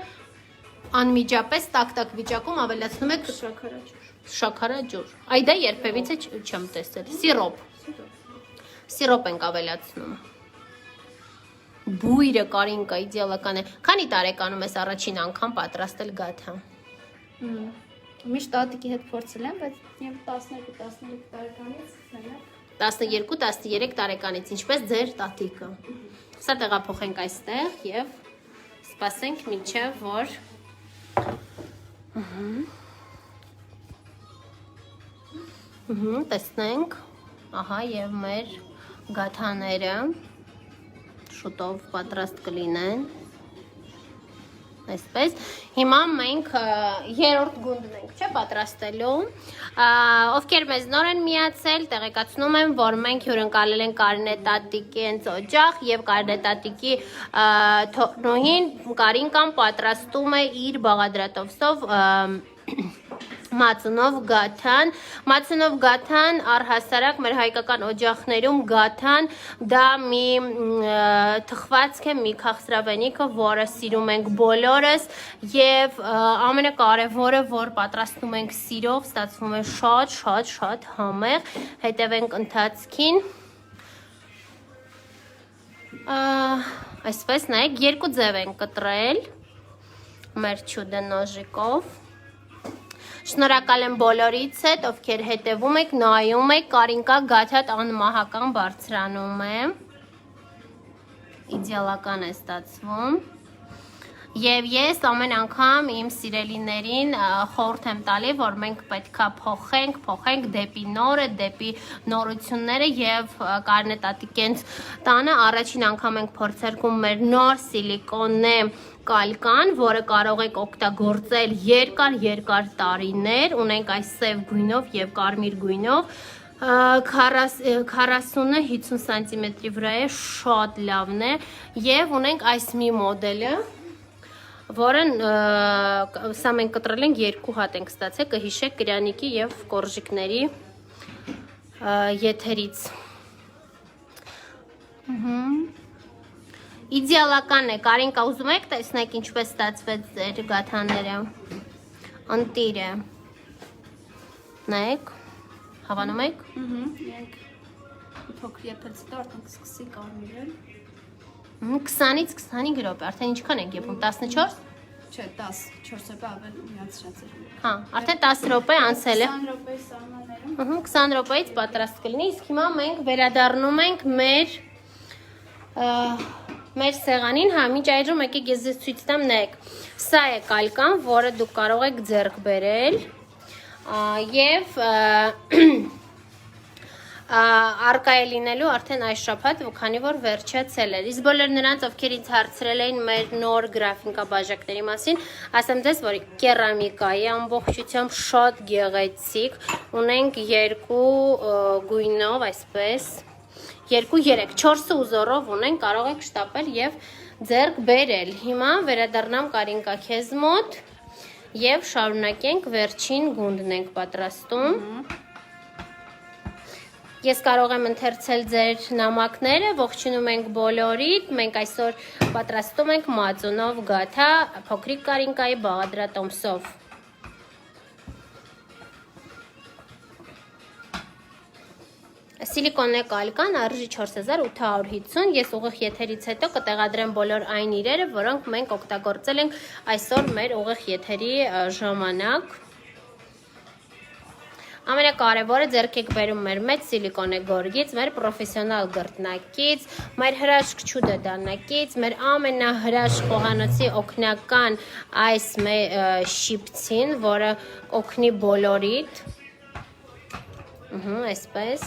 A: անմիջապես տակ-տակ վիճակում ավելացնում եք շաքարաջուր։ Այ դա երբևիցե չեմ տեսել։ Սիրոպ ենք ավելացնում։ Բույրը Կարինկա իդեալական է։ Քանի տարեկանում ես առաջին անգամ պատրաստել գաթա։
B: Միշտ տատիկի հետ փորձել եմ, բայց եւ 12-13 տարեկանից սկսել եմ։
A: 12-13 տարեկանից, ինչպես ձեր տատիկը։ Սա տեղափոխենք այստեղ եւ սպասենք մինչեւ որ տեսնենք, ահա եւ մեր գաթաները շուտով պատրաստ կլինեն։ Այսպես, հիմա մենք երրորդ գունդն ենք, չէ, պատրաստելու։ Ովքեր մեզ նոր են միացել, տեղեկացնում եմ, որ մենք հյուրընկալել ենք Կարինե տատիկի հենց օջախ եւ Կարինե տատիկի թորնուհին Կարինկան պատրաստում է իր բաղադրատոմսով մածնով գաթան առհասարակ մեր հայկական օջախներում գաթան դա մի թխվածք է, մի քաղցրավենիքը, որը սիրում ենք բոլորս եւ ամենակարևորը, որ պատրաստում ենք սիրով, ստացվում է շատ համեղ, հետևենք ընթացքին։ Այսպես նայեք, երկու ձև են կտրել մեր չուդը նոժիկով։ Շնորհակալ եմ բոլորից հետ, ովքեր հետևում եք, նայում եք, Կարինկա գաթատ անմահական բարձրանում է։ Իդեալական է ստացվում։ Եվ ես ամեն անգամ իմ սիրելիներին խորհուրդ եմ տալի, որ մենք պետքա փոխենք դեպի նորը, դեպի նորությունները եւ Կարինե տատիկենց տանը առաջին անգամ ենք փորձարկում մեր նոր սիլիկոնե կալկան, որը կարող եք օգտագործել երկար տարիներ, ունենք այս սև գույնով եւ կարմիր գույնով, 40-ը 50 սանտիմետրի վրա է, շատ լավն է եւ ունենք այս մի մոդելը, որը սա մենք կտրել ենք երկու հատ ենք ստացել, կհիշեք կրյանիկի եւ կորժիկների եթերից։ Իդեալական է, Կարինկա, ուզում եք տեսնեք ինչպես ստացվեց ձեր գաթաները։ Ընտիր է։ Նայեք, հավանում եք։
B: Եկ փոքր եփելուց հետո արդեն կսկսի կարմիրել։
A: 20-ից 25 րոպե, արդեն ինչքան ենք եփում, 14?
B: Չէ, 10, 4 րոպե ավել միացրած էր։
A: Հա, արդեն 10 րոպե անցել է։
B: 20 րոպեի սահմաններում։
A: 20 րոպեից պատրաստ կլինի, իսկ հիմա մենք վերադառնում ենք մեր սեղանին, հա, մինչ այժմ եկեք ես ձեզ ցույց տամ, նայեք։ Սա է կալկան, որը դուք կարող եք ձեռք բերել եւ արկա է լինելու արդեն այս շաբաթ, քանի որ վերջացել էր։ Իսկ բոլոր նրանց, ովքեր ինձ հարցրել էին մեր նոր գրաֆիկա բաժակների մասին, ասեմ ձեզ, որ կերամիկա է ամբողջությամբ շատ գեղեցիկ, ունենք երկու գույնով, այսպես, 2-3, 4 ուզորով ունենք, կարող եք շտապել եւ ձեռք բերել։ Հիմա վերադառնամ Կարինկա քեզ մոտ եւ շարունակենք վերջին գունդն ենք պատրաստում։ Ես կարող եմ ընթերցել ձեր նամակները, ողջունում ենք բոլորիդ, մենք այսօր պատրաստում ենք մածունով գաթա փոքրիկ Կարինկայի բաղադրատոմսով։ Սիլիկոնե կալկան արժի 4850, ես ուղիղ եթերից հետո կտեղադրեմ բոլոր այն իրերը, որոնք մենք օգտագործել ենք այսօր մեր ուղիղ եթերի ժամանակ։ Ամենակարևորը ձեռք եք բերում մեր մեծ սիլիկոնե գորգից, մեր պրոֆեսիոնալ գրտնակից, մեր հրաշք չուդը դանակից, մեր ամենահրաշք խոհանոցի օգնական այս շիպցին, որը օգնի բոլորիդ, այսպես,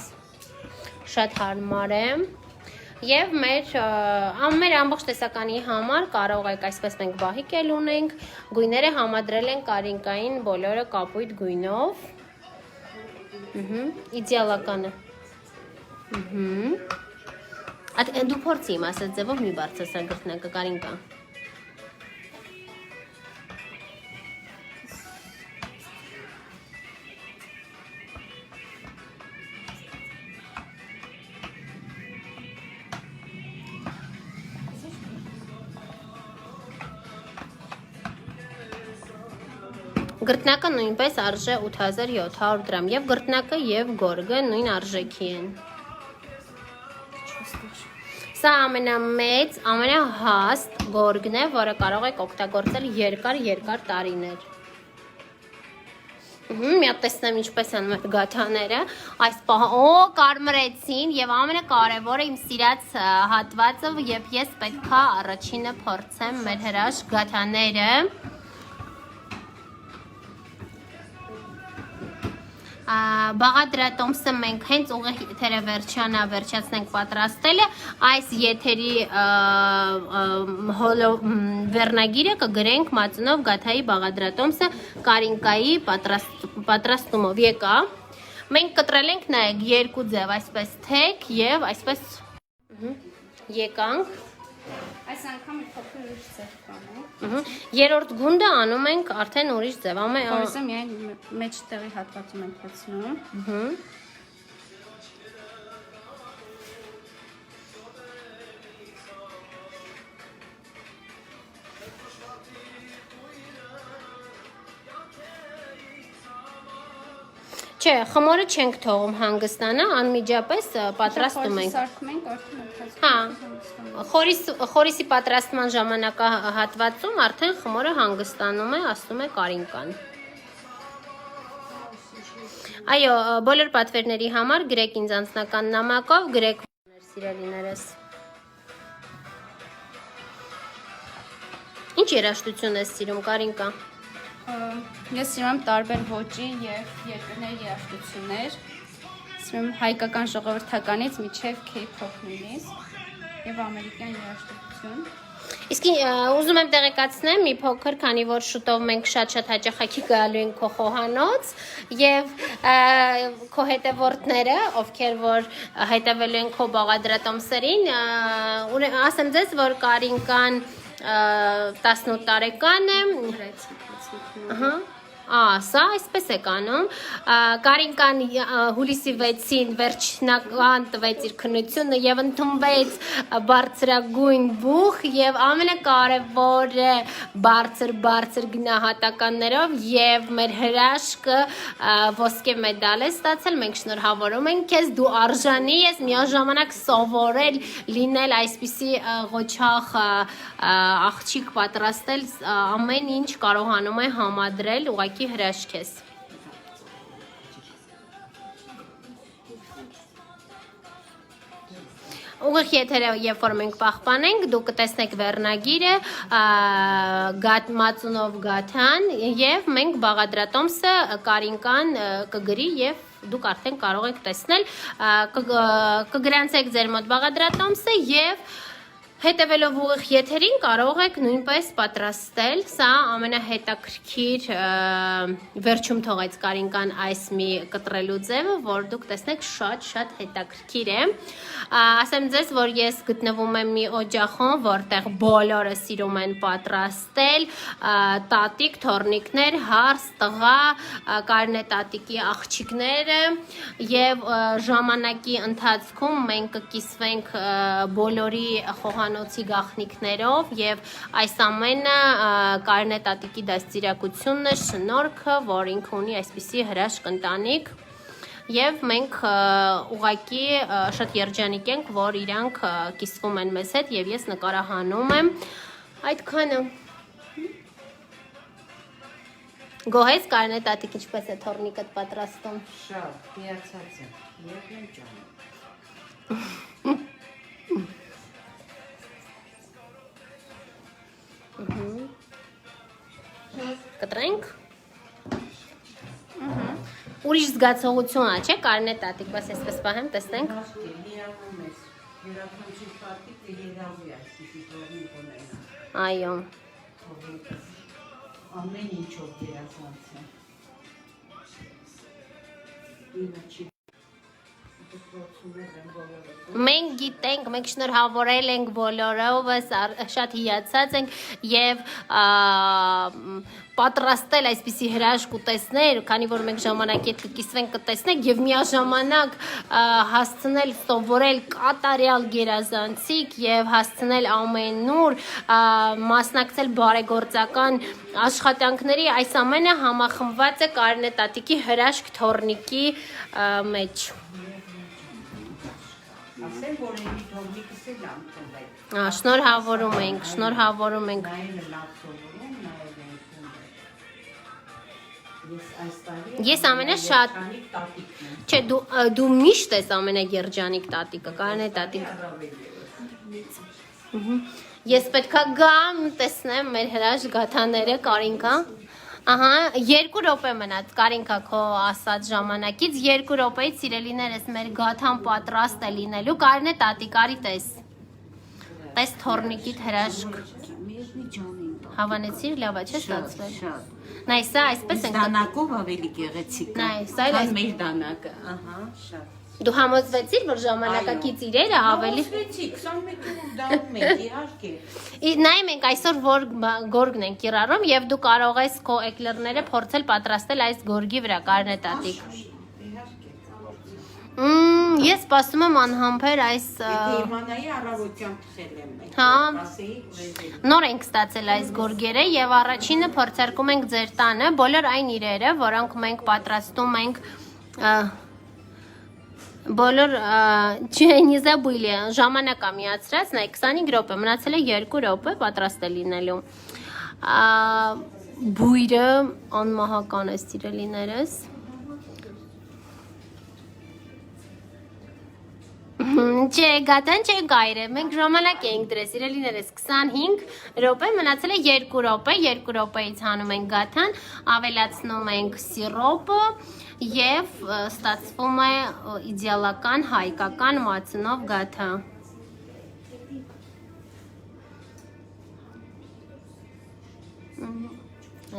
A: շատ հարմար է, և մեր ամբողջ տեսականի համար կարող եք այսպես մենք բահիկ էլ ունենք, գույները համադրել են Կարինկային բոլորը կապույտ գույնով, իդեալական է, դու փորձի իմ ասած ձևով մի բարձրացրա գրտնակը Կարինկա։ Գրտնակը նույնպես արժե 8700 դրամ և գրտնակը և գորգը նույն արժեքի են։ Սա ամենամեծ, ամենահաստ գորգն է, որը կարող եք օգտագործել երկար տարիներ։ Մի հատ տեսնեմ ինչպես են մեր գաթաները, այս կարմրեցին և ամենակարևորը իմ սիրած հատվածը, և ես պետքա առաջինը փորձեմ մեր հրաշք գաթաները։ Բաղադրատոմսը մենք հենց ուղիղ եթերը վերջացնենք պատրաստելը, այս եթերի վերնագիրը կգրենք մածունով գաթայի բաղադրատոմսը Կարինկայի պատրաստումով եկա։ Մենք կտրել ենք նայեք երկու ձև, այսպես թեք և այսպես եկանք։
B: Այս անգամ մի փոքր ուրիշ ձև կանենք։
A: Երրորդ գունդը անում ենք արդեն ուրիշ ձև։
B: Հորիզը միայն մեջտեղի հատվածում ենք հացնում։
A: Չէ, խմորը չենք թողում հանգստանա, անմիջապես պատրաստում ենք։
B: Սարքում ենք արդեն
A: Խորիսի պատրաստման ժամանակահատվածում արդեն խմորը հանգստանում է, ասում է Կարինկան։ Այո, բոլոր պատվերների համար գրեք ինձ անձնական նամակով, գրեք սիրելիներս։ Ինչ երաժշտություն ես սիրում, Կարինկա։
B: Ես սիրում եմ տարբեր ոճի և երկրների երաժշտություններ, սիրում եմ հայկական ժողովրդականից մինչև K-pop նույնիսկ և ամերիկյան երաժշտություն։
A: Իսկ ուզում եմ տեղեկացնեմ մի փոքր, քանի որ շուտով մենք շատ հաճախակի գալու ենք քո խոհանոց և քո հետևորդները, ովքեր որ հետևելու են քո բաղադրատոմսերին, ասեմ ձեզ, որ Կարինկան 18 տարեկան է, սա այսպես է կանում, Կարինկան հուլիսի 6-ին վերջնական տվեց իր քննությունը և ընդունվեց բարձրագույն բուխ և ամենակարևորը բարձր գնահատականներով և մեր հրաշքը ոսկե մեդալ է ստացել, մենք շնորհավորում ենք քեզ, դու արժանի ես միաժամանակ սովորել լինել այսպիսի ղոչաղ աղջիկ պատրաստել, ամեն ինչ կարողանում է համադրել, ուղղակի հրաշք ես։ Ուղիղ եթերը երբ որ մենք պահպանենք, դուք կտեսնեք վերնագիրը, մածունով գաթան և մենք բաղադրատոմսը Կարինկան կգրի և դուք արդեն կարող եք տեսնել, կգրանցեք ձեր մոտ բաղադրատոմսը և Հետևելով ուղիղ եթերին կարող եք նույնպես պատրաստել, սա ամենահետաքրքիր վերջում թողեց Կարինկան այս մի կտրելու ձևը, որ դուք տեսնեք շատ հետաքրքիր է, ասեմ ձեզ, որ ես գտնվում եմ մի օջախում, որտեղ բոլորը սիրում են պատրաստել, տատիկ, թորնիկներ, հարս, տղա, կարնետատիկի աղջիկները և ժամանակի ընթացքում մենք կկիսվենք բոլորի խոհանոցի գաղտնիքներով և այս ամենը կարնետատիկի դաստիարակությունն է, շնորհքը, որ ինքը ունի այսպիսի հրաշք ընտանիք և մենք ուղղակի շատ երջանիկ ենք, որ իրանք կիսվում են մեզ հետ և ես նկարահանում եմ այդքանը։ Գոհես կարնետատիկ ինչպես է թորնիկդ պատրաստում։
C: Շատ, հիացած եմ, և եմ ջանում։
A: Կտրենք։ Ուրիշ զգացողություն ա, չէ, կարնետատիկ, բաս այսպես պահեմ, տեսնենք։
C: Հիանում ես, յուրաքանչյուր պատիկը երազի այսպիսի թորնիկ ունենա։
A: Այո։
C: Ամեն ինչով գերազանց է։ Ինը չի
A: Մենք գիտենք, մենք շնորհավորել ենք բոլորովս, շատ հիացած ենք և պատրաստել այսպիսի հրաշք ուտեսներ, քանի որ մենք ժամանակի հետ կկիսվենք կտեսնենք և միաժամանակ հասցնել սովորել կատարյալ գերազանցիկ և հասցնել ամենուր մասնակցել բարեգործական աշխատանքների, այս ամենը համախմբված է կարնետատիկի հրաշք թորնիկի մեջ։
C: Ասեմ, որ էնի թորնիկս էլ ամթով է։
A: Շնորհավորում ենք։
C: Նայելը լավ սովորում, նայել ենք
A: Ես ամենաշատ, չէ, դու միշտ ես ամենագերջանիկ տատիկը, կարնետատիկ։ Ես պետքա գամ, տեսնեմ մեր հրաշք գաթաները, Կարինկա։ Ահա, 2 րոպե մնաց Կարինկա քո ասած ժամանակից, 2 րոպեից սիրելիներս մեր գաթան պատրաստ է լինելու, կարնետատիկ, արի տես։ Տես թորնիկիդ հրաշք։ Հավանեցիր, լավ է, չէ՞ ստացվել։ Նայ, սա այսպես ենք։
C: Դանակով ավելի գեղեցիկ է։ Քան մեր դանակը, ահա, շատ։
A: Դու համոզվեցիր, որ ժամանակակից իրերը ավելի։
C: Համոզվեցի, 21 օրով դառնում ենք, իհարկե։
A: Նայ, մենք այսօր որ գորգն ենք կիրառում և դու կարող ես քո էկլերները փորձել պատրաստել այս գորգի վրա, կարնետատիկ։ Ես սպասում եմ անհամբեր այս
C: Իմանայի առավոտյան թխել եմ մենք։
A: Հա։ Նոր ենք ստացել այս գորգերը և առաջինը փորձարկում ենք ձեր տանը, բոլոր այն իրերը, որոնք մենք պատրաստում ենք բոլոր չենիզաբույլի ժամանակա միացրած, նայ 25 րոպե, մնացել է 2 րոպե պատրաստ է լինելու։ Բույրը անմահական է սիրելիներս։ Չէ, գատան չէ գայր է, մենք ժամանակ էինք դրել, սիրելիներս 25 րոպե, մնացել է 2 րոպե, 2 րոպեից հանում ենք գաթան, ավելացնում ենք սիրոպը և ստացվում է իդեալական հայկական մածնով գաթա։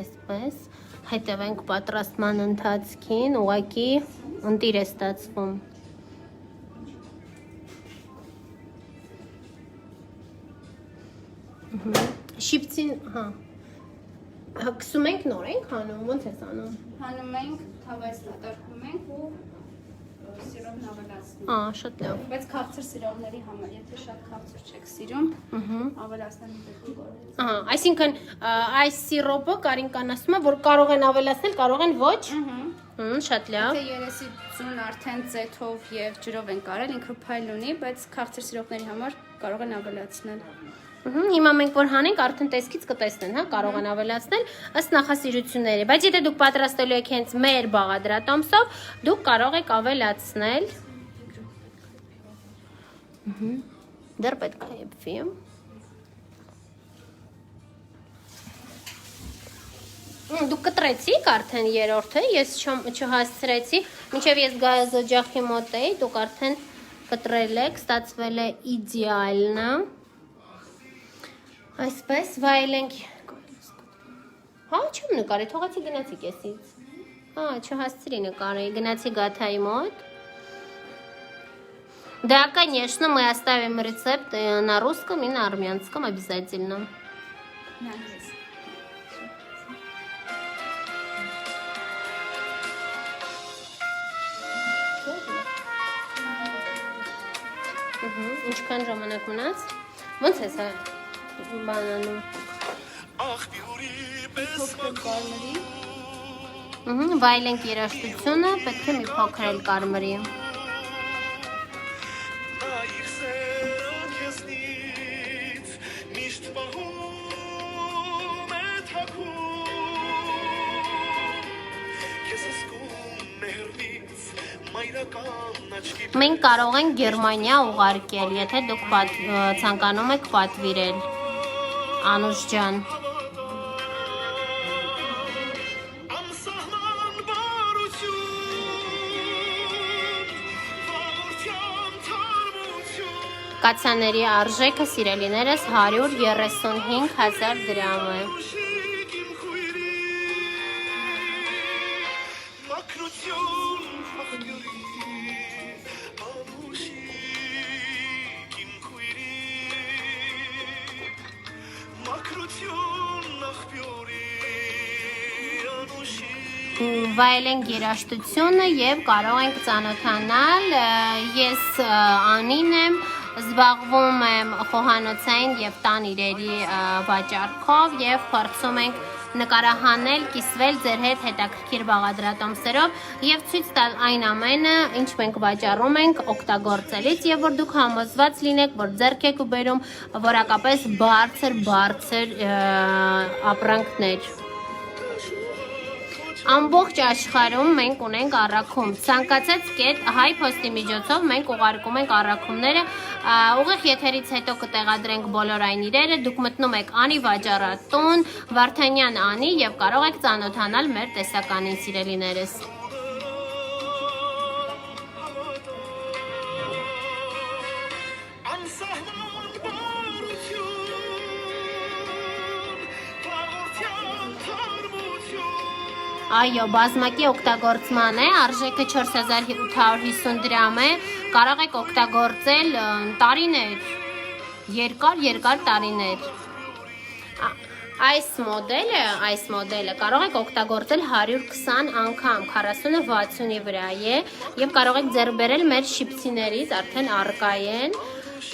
A: Այսպես, հետևենք պատրաստման ընթացքին, ուղղակի ընտիր է ստացվում։ Շիպցին, հա, կսում ենք նոր ենք հանում, ոնց ես անում։
B: Հանում ենք, թավայից դատարկում ենք ու սիրոմն ավելացնում։
A: Շատ լավ։
B: Բայց քաղցր սիրողների համար, եթե շատ քաղցր չեք սիրում, ավելացնելու պետք է։
A: Այսինքն այս սիրոպը Կարինկան ասում է, որ կարող են ավելացնել, կարող են ոչ։ Շատ լավ։
B: Եթե երեսի ձուն արդեն ձեթով եւ ջրով են կարել, ինքը փայլ ունի, բայց քաղցր սիրողների համար կարող են ավելացնել։
A: Հիմա մենք որ հանենք, արդեն տեսքից կտեսնեն, հա, կարող են ավելացնել ըստ նախասիրությունների, բայց եթե դուք պատրաստելու եք հենց մեր բաղադրատոմսով, դուք կարող եք ավելացնել։ Դեռ պետք է եփվի։ Դուք կտրեցիք արդեն երրորդը, ես չհասցրեցի, մինչև ես գազը օջախի մոտ էի, դուք արդեն կտրել եք, ստացվել է իդեալնը։ Այսպես վայելենք։ Հա, չեմ նկարի, թողացի գնացի կեսից։ Հա, չհասցրի նկարի, գնացի Գաթայի մոտ։ Да, конечно, мы оставим рецепт на русском и на армянском обязательно. Ինչքան ժամանակ մնաց։ Ոնց է սա բանանում։ Վայելենք երաժշտությունը, պետք է մի փոքր էլ կարմրի։ Մենք կարող ենք Գերմանիա ուղարկել, եթե դուք ցանկանում եք պատվիրել, Անուշ ջան։ Կացաների արժեքը, սիրելիներս, 135,000 դրամ է։ Վայելենք երաժշտությունը եւ կարող ենք ծանոթանալ։ Ես Անին եմ, զբաղվում եմ խոհանոցային եւ տան իրերի վաճառքով եւ փորձում ենք նկարահանել, կիսվել ձեր հետ հետաքրքիր բաղադրատոմսերով եւ ցույց տալ այն ամենը, ինչ մենք վաճառում ենք օգտագործելից եւ որ դուք համոզված լինեք, որ ձեռք եք բերում որակապես բարձր ապրանքներ։ Ամբողջ աշխարհում մենք ունենք առաքում։ Ցանկացած կետ հայ փոստի միջոցով մենք ուղարկում ենք առաքումները։ Ուղիղ եթերից հետո կտեղադրենք բոլոր այն իրերը։ Դուք մտնում եք Անի վաճառատուն, Վարդանյան Անի եւ կարող եք ծանոթանալ մեր տեսականին, սիրելիներս։ Այո, բազմակի օգտագործման է, արժեքը 4850 դրամ է, կարող եք օգտագործել տարիներ, երկար տարիներ։ Այս մոդելը կարող եք օգտագործել 120 անգամ, 40-60-ի վրա է եւ կարող եք ձեռք բերել մեր շիպցիներից, արդեն առկա են։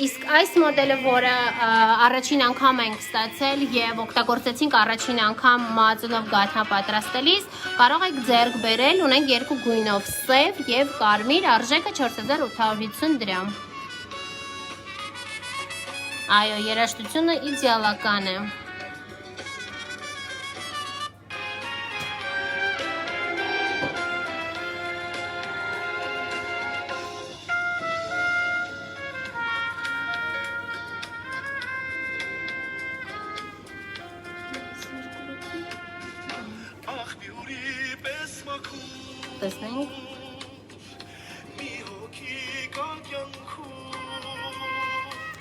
A: Իսկ այս մոդելը, որը առաջին անգամ ենք ստացել եւ օգտագործեցինք առաջին անգամ մածունով գաթա պատրաստելիս, կարող եք ձեռք բերել, ունենք երկու գույնով՝ սև եւ կարմիր, արժեքը 4850 դրամ։ Այո, երաժշտությունը իդեալական է։ Տեսնենք։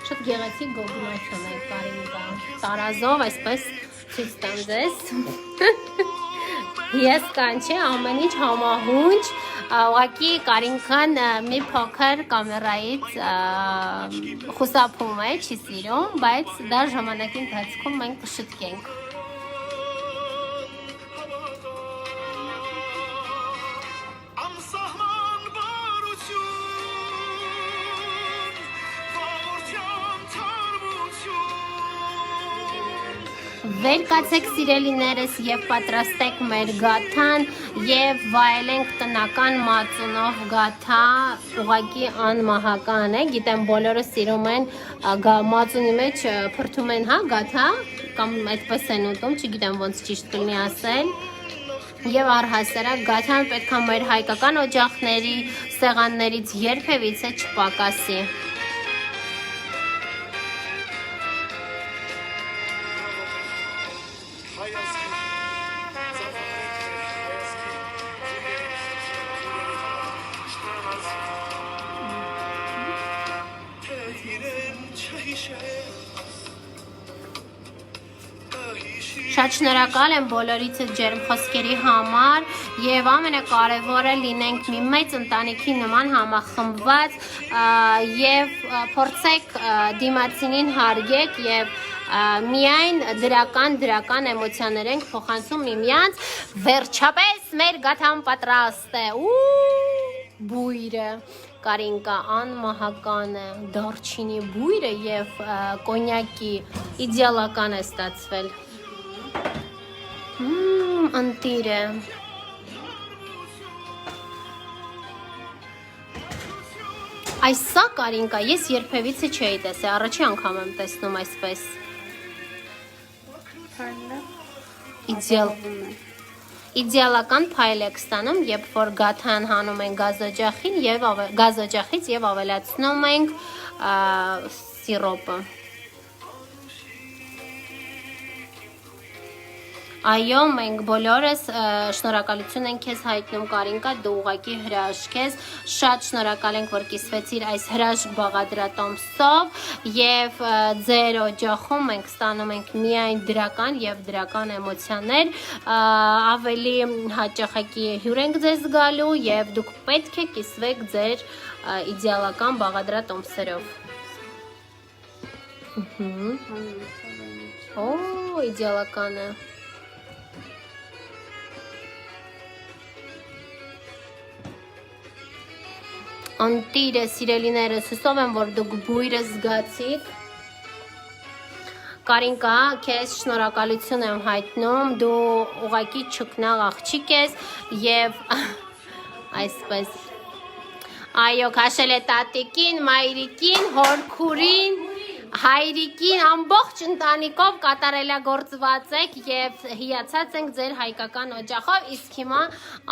A: Շատ գեղեցիկ գոգնություն է կարինկա։ Տարազով այսպես ցույց տամ ձեզ։ Ես կանչի ամեն ինչ համահունչ, ուղղակի կարինքան մի փոքր կամերայից խուսափում է, չի սիրում, բայց դա ժամանակի ընթացքում մենք կշտկենք։ Վեր կացեք սիրելիներս եւ պատրաստեք մեր գաթան եւ վայելենք տնական մածունով գաթա, ուղղակի անմահական է, գիտեմ բոլորը սիրում են մածունի մեջ փրթում են, հա, գաթա, կամ այդպես են ուտում, չգիտեմ ոնց ճիշտ կլինի ասել։ Եվ առհասարակ գաթան պետք է մեր հայկական օջախների սեղաններից երբևիցե չպակասի։ Շատ շնորհակալ եմ բոլորիցս ջերմ խոսքերի համար եւ ամենակարևորը լինենք մի մեծ ընտանիքի նման համախմբված եւ փորձեք դիմացինին հարգեք եւ միայն դրական էմոցիաներ ենք փոխանցում միմյանց վերջապես մեր գաթան պատրաստ է բույրը Կարինկա անմահական է դարչինի բույրը եւ կոնյակի իդեալական է ստացվել ընտիր է այս սա Կարինկա ես երբևիցե չէի տեսել առաջի անգամ եմ տեսնում այսպես Իդեալական փայլ եք ստանում, երբ որ գաթան հանում են գազօջախից եւ ավելացնում ենք սիրոպը Այո, մենք բոլորս շնորհակալություն ենք քեզ հայտնում Կարինկա, դու ուղղակի հրաշք ես, շատ շնորհակալ ենք, որ կիսվեցիր այս հրաշք բաղադրատոմսով եւ ձեր օջախում մենք ստանում ենք միայն դրական եւ դրական էմոցիաներ, ավելի հաճախակի հյուր ենք ձեզ գալու եւ դուք պետք է կիսվեք ձեր իդեալական բաղադրատոմսերով։ Օ, իդեալական է։ Անտիրը, սիրելիներս, հուսով եմ, որ դուք բույրը զգացիք։ Կարինկա, քեզ շնորհակալություն եմ հայտնում, դու ուղղակի ճկնաղ աղջիկ ես եւ այսպես Այո, քաշել է տատիկին, մայրիկին, հորքուրին, հայրիկին, ամբողջ ընտանիքով կատարելագործված եք եւ հիացած ենք ձեր հայկական օջախով, իսկ հիմա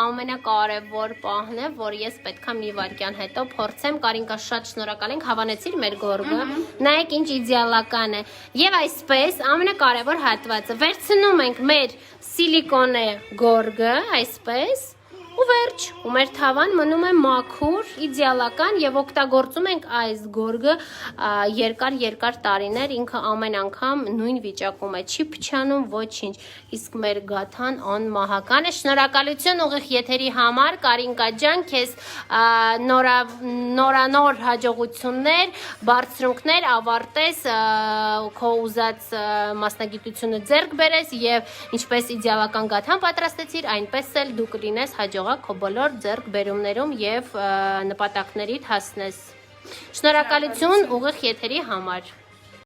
A: ամենակարևոր պահն է, որ ես պետքա մի վայրկյան հետո փորձեմ, Կարինկա շատ շնորհակալ ենք, հավանեցիր մեր գորգը, նայեք ինչ իդեալական է եւ այսպես ամենակարևոր հատվածը վերցնում ենք մեր սիլիկոնե գորգը, այսպես ու վերջ, ու մեր թավան մնում է մաքուր, իդեալական եւ օգտագործում ենք այս գորգը երկար տարիներ, ինքը ամեն անգամ նույն վիճակում է, չի փչանում ոչինչ, իսկ մեր գաթան անմահական է, շնորհակալություն ուղիղ եթերի համար, Կարինկա ջան, քեզ նորանոր հաջողություններ, բարձրունքներ, ավարտես, քո ուզած մասնագիտությունը ձեռք բերես եւ ինչպես իդեալական գաթան պատրաստեցիր, այնպես էլ դու կլինես հաջող քո բոլոր ձեռք բերումներում եւ նպատակներիդ հասնես։ Շնորհակալություն ուղիղ եթերի համար։